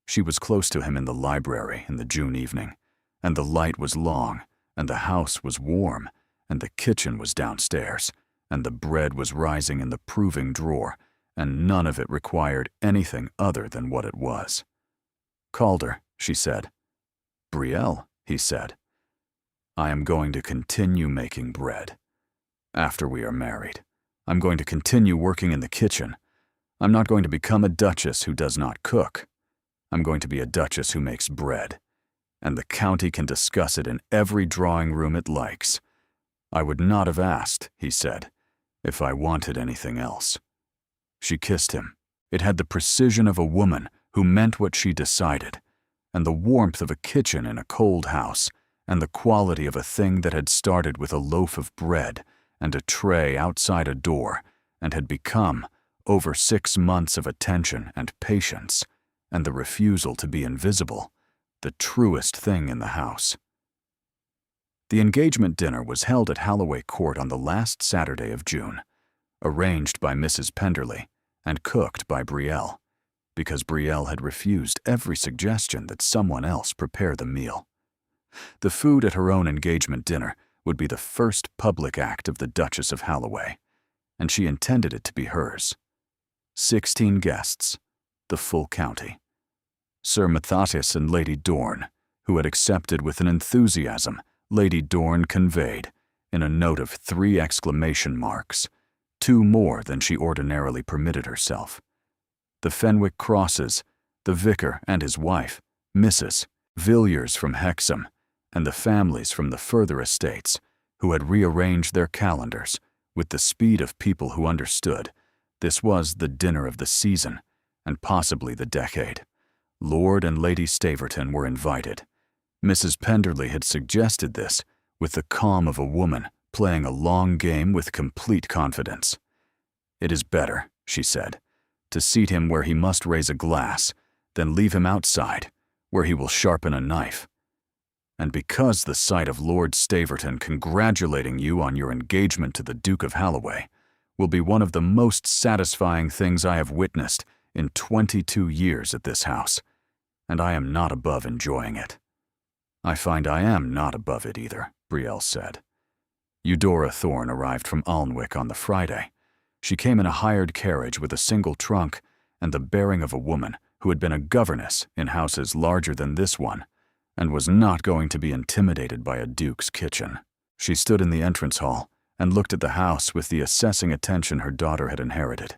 She was close to him in the library in the June evening, and the light was long, and the house was warm, and the kitchen was downstairs, and the bread was rising in the proving drawer, and none of it required anything other than what it was. "Calder," she said. "Brielle," he said. "I am going to continue making bread. After we are married, I'm going to continue working in the kitchen. I'm not going to become a duchess who does not cook. I'm going to be a duchess who makes bread, and the county can discuss it in every drawing room it likes. I would not have asked," he said, "if I wanted anything else." She kissed him. It had the precision of a woman who meant what she decided, and the warmth of a kitchen in a cold house, and the quality of a thing that had started with a loaf of bread and a tray outside a door, and had become, over 6 months of attention and patience, and the refusal to be invisible, the truest thing in the house. The engagement dinner was held at Holloway Court on the last Saturday of June, arranged by Mrs. Penderley and cooked by Brielle, because Brielle had refused every suggestion that someone else prepare the meal. The food at her own engagement dinner would be the first public act of the Duchess of Holloway, and she intended it to be hers. 16 guests, the full county. Sir Matthias and Lady Dorn, who had accepted with an enthusiasm Lady Dorn conveyed, in a note of 3 exclamation marks, 2 more than she ordinarily permitted herself. The Fenwick Crosses, the vicar and his wife, Mrs. Villiers from Hexham, and the families from the further estates, who had rearranged their calendars with the speed of people who understood. This was the dinner of the season, and possibly the decade. Lord and Lady Staverton were invited. Mrs. Penderley had suggested this with the calm of a woman playing a long game with complete confidence. "It is better," she said, "to seat him where he must raise a glass than leave him outside, where he will sharpen a knife. And because the sight of Lord Staverton congratulating you on your engagement to the Duke of Holloway will be one of the most satisfying things I have witnessed in 22 years at this house, and I am not above enjoying it." "I find I am not above it either," Brielle said. Eudora Thorne arrived from Alnwick on the Friday, She came in a hired carriage with a single trunk and the bearing of a woman who had been a governess in houses larger than this one and was not going to be intimidated by a duke's kitchen. She stood in the entrance hall and looked at the house with the assessing attention her daughter had inherited,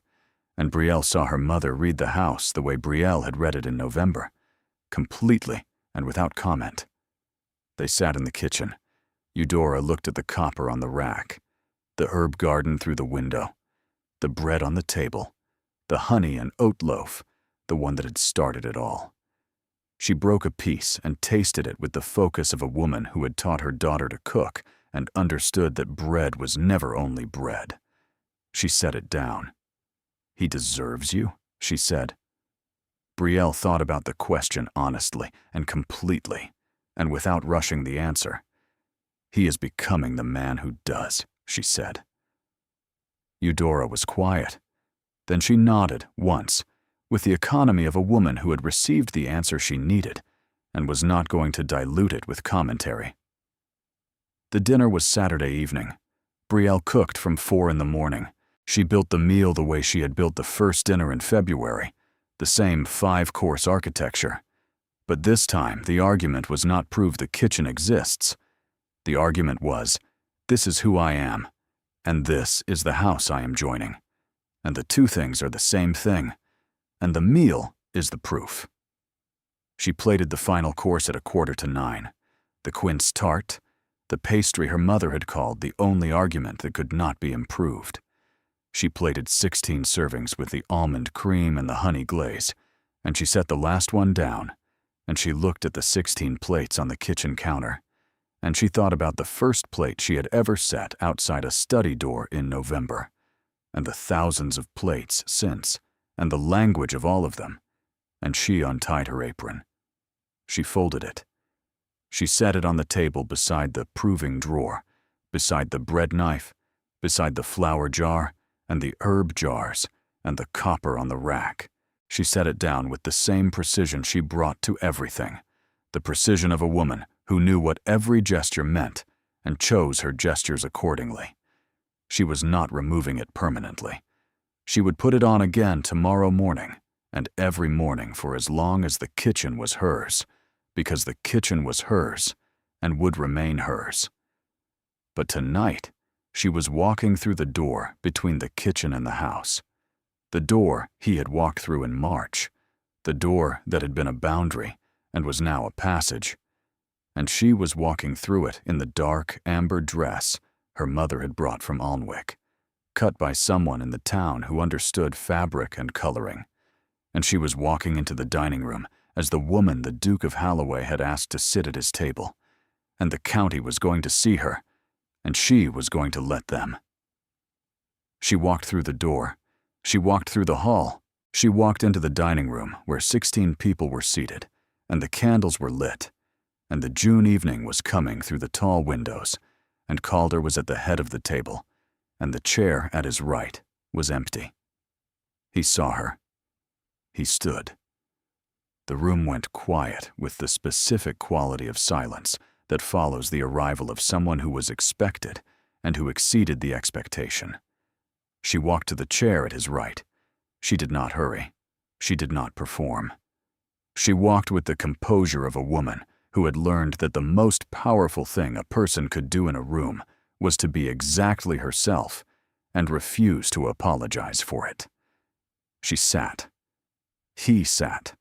and Brielle saw her mother read the house the way Brielle had read it in November, completely and without comment. They sat in the kitchen. Eudora looked at the copper on the rack, the herb garden through the window, the bread on the table, the honey and oat loaf, the one that had started it all. She broke a piece and tasted it with the focus of a woman who had taught her daughter to cook and understood that bread was never only bread. She set it down. "He deserves you," she said. Brielle thought about the question honestly and completely, and without rushing the answer. "He is becoming the man who does," she said. Eudora was quiet. Then she nodded once, with the economy of a woman who had received the answer she needed and was not going to dilute it with commentary. The dinner was Saturday evening. Brielle cooked from 4 in the morning. She built the meal the way she had built the first dinner in February, the same 5-course architecture. But this time, the argument was not prove the kitchen exists. The argument was, this is who I am, and this is the house I am joining. And the two things are the same thing, and the meal is the proof. She plated the final course at 8:45, the quince tart, the pastry her mother had called the only argument that could not be improved. She plated 16 servings with the almond cream and the honey glaze, and she set the last one down, and she looked at the 16 plates on the kitchen counter, and she thought about the first plate she had ever set outside a study door in November, and the thousands of plates since, and the language of all of them, and she untied her apron. She folded it. She set it on the table beside the proving drawer, beside the bread knife, beside the flour jar, and the herb jars, and the copper on the rack. She set it down with the same precision she brought to everything, the precision of a woman who knew what every gesture meant and chose her gestures accordingly. She was not removing it permanently. She would put it on again tomorrow morning, and every morning for as long as the kitchen was hers, because the kitchen was hers and would remain hers. But tonight, she was walking through the door between the kitchen and the house, the door he had walked through in March, the door that had been a boundary and was now a passage, and she was walking through it in the dark amber dress her mother had brought from Alnwick, cut by someone in the town who understood fabric and coloring, and she was walking into the dining room as the woman the Duke of Holloway had asked to sit at his table, and the county was going to see her, and she was going to let them. She walked through the door. She walked through the hall. She walked into the dining room where 16 people were seated, and the candles were lit, and the June evening was coming through the tall windows, and Calder was at the head of the table, and the chair at his right was empty. He saw her. He stood. The room went quiet with the specific quality of silence that follows the arrival of someone who was expected and who exceeded the expectation. She walked to the chair at his right. She did not hurry. She did not perform. She walked with the composure of a woman who had learned that the most powerful thing a person could do in a room was to be exactly herself and refuse to apologize for it. She sat. He sat.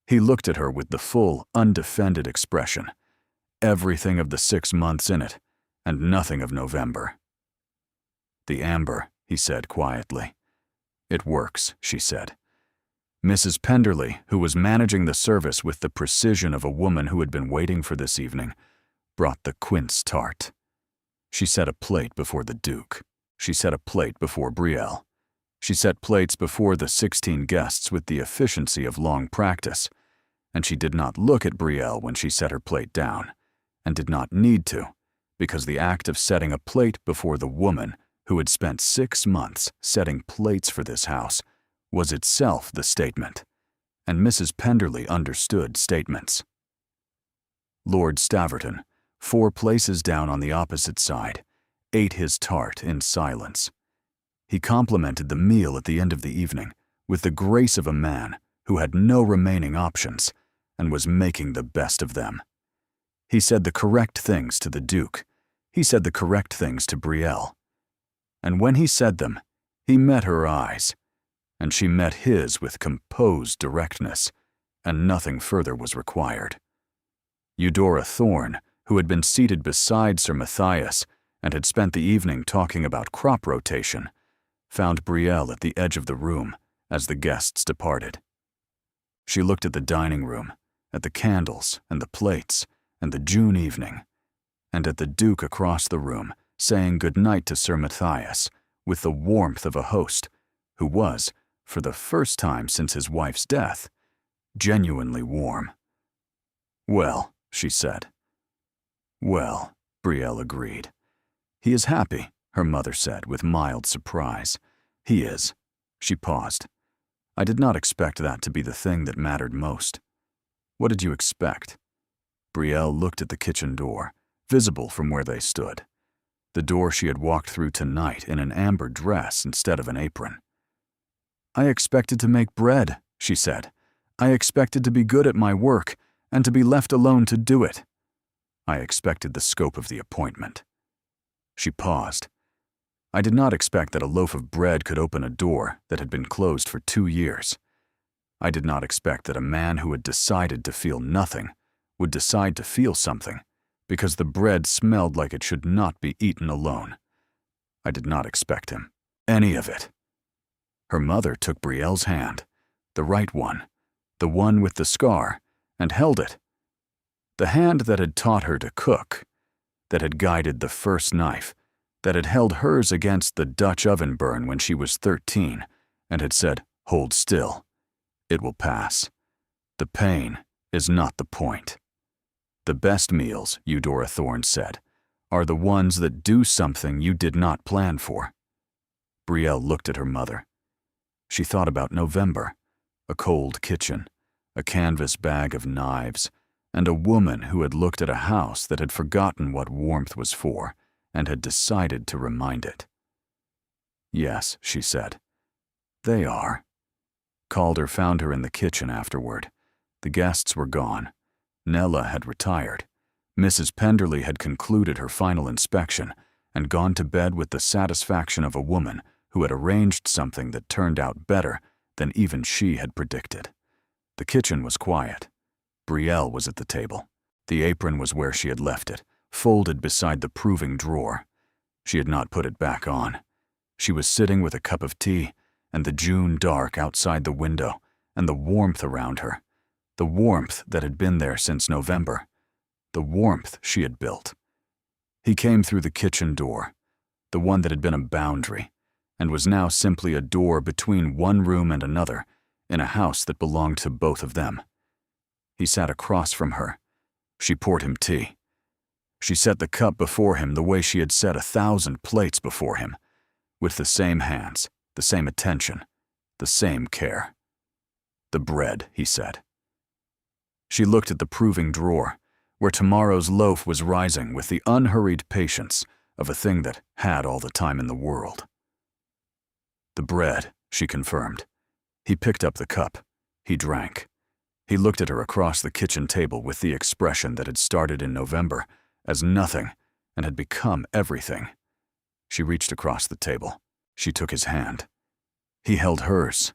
He looked at her with the full, undefended expression, everything of the 6 months in it, and nothing of November. "The amber," he said quietly. "It works," she said. Mrs. Penderley, who was managing the service with the precision of a woman who had been waiting for this evening, brought the quince tart. She set a plate before the Duke. She set a plate before Brielle. She set plates before the 16 guests with the efficiency of long practice, and she did not look at Brielle when she set her plate down, and did not need to, because the act of setting a plate before the woman who had spent 6 months setting plates for this house was itself the statement, and Mrs. Penderley understood statements. Lord Staverton, 4 places down on the opposite side, ate his tart in silence. He complimented the meal at the end of the evening with the grace of a man who had no remaining options and was making the best of them. He said the correct things to the Duke. He said the correct things to Brielle. And when he said them, he met her eyes, and she met his with composed directness, and nothing further was required. Eudora Thorne, who had been seated beside Sir Matthias and had spent the evening talking about crop rotation, found Brielle at the edge of the room as the guests departed. She looked at the dining room, at the candles and the plates and the June evening, and at the Duke across the room saying good night to Sir Matthias with the warmth of a host who was, for the first time since his wife's death, genuinely warm. "Well," she said. "Well," Brielle agreed. "He is happy," her mother said with mild surprise. "He is." She paused. "I did not expect that to be the thing that mattered most." "What did you expect?" Brielle looked at the kitchen door, visible from where they stood. The door she had walked through tonight in an amber dress instead of an apron. "I expected to make bread," she said. "I expected to be good at my work and to be left alone to do it. I expected the scope of the appointment." She paused. "I did not expect that a loaf of bread could open a door that had been closed for 2 years. I did not expect that a man who had decided to feel nothing would decide to feel something because the bread smelled like it should not be eaten alone. I did not expect him. Any of it." Her mother took Brielle's hand, the right one, the one with the scar, and held it. The hand that had taught her to cook, that had guided the first knife, that had held hers against the Dutch oven burn when she was 13, and had said, "Hold still. It will pass. The pain is not the point." "The best meals," Eudora Thorne said, "are the ones that do something you did not plan for." Brielle looked at her mother. She thought about November, a cold kitchen, a canvas bag of knives, and a woman who had looked at a house that had forgotten what warmth was for and had decided to remind it. "Yes," she said. "They are." Calder found her in the kitchen afterward. The guests were gone. Nella had retired. Mrs. Penderley had concluded her final inspection and gone to bed with the satisfaction of a woman who had arranged something that turned out better than even she had predicted. The kitchen was quiet. Brielle was at the table. The apron was where she had left it, folded beside the proving drawer. She had not put it back on. She was sitting with a cup of tea and the June dark outside the window and the warmth around her, the warmth that had been there since November, the warmth she had built. He came through the kitchen door, the one that had been a boundary, and was now simply a door between one room and another in a house that belonged to both of them. He sat across from her. She poured him tea. She set the cup before him the way she had set 1,000 plates before him, with the same hands, the same attention, the same care. "The bread," he said. She looked at the proving drawer, where tomorrow's loaf was rising with the unhurried patience of a thing that had all the time in the world. "The bread," she confirmed. He picked up the cup. He drank. He looked at her across the kitchen table with the expression that had started in November as nothing and had become everything. She reached across the table. She took his hand. He held hers.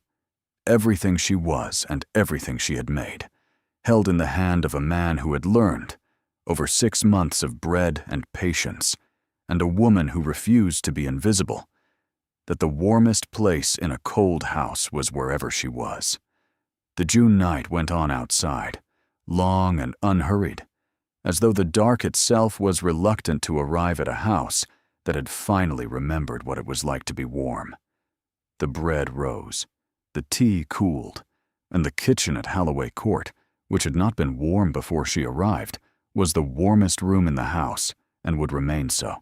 Everything she was and everything she had made, held in the hand of a man who had learned, over 6 months of bread and patience, and a woman who refused to be invisible, that the warmest place in a cold house was wherever she was. The June night went on outside, long and unhurried, as though the dark itself was reluctant to arrive at a house that had finally remembered what it was like to be warm. The bread rose, the tea cooled, and the kitchen at Holloway Court, which had not been warm before she arrived, was the warmest room in the house and would remain so.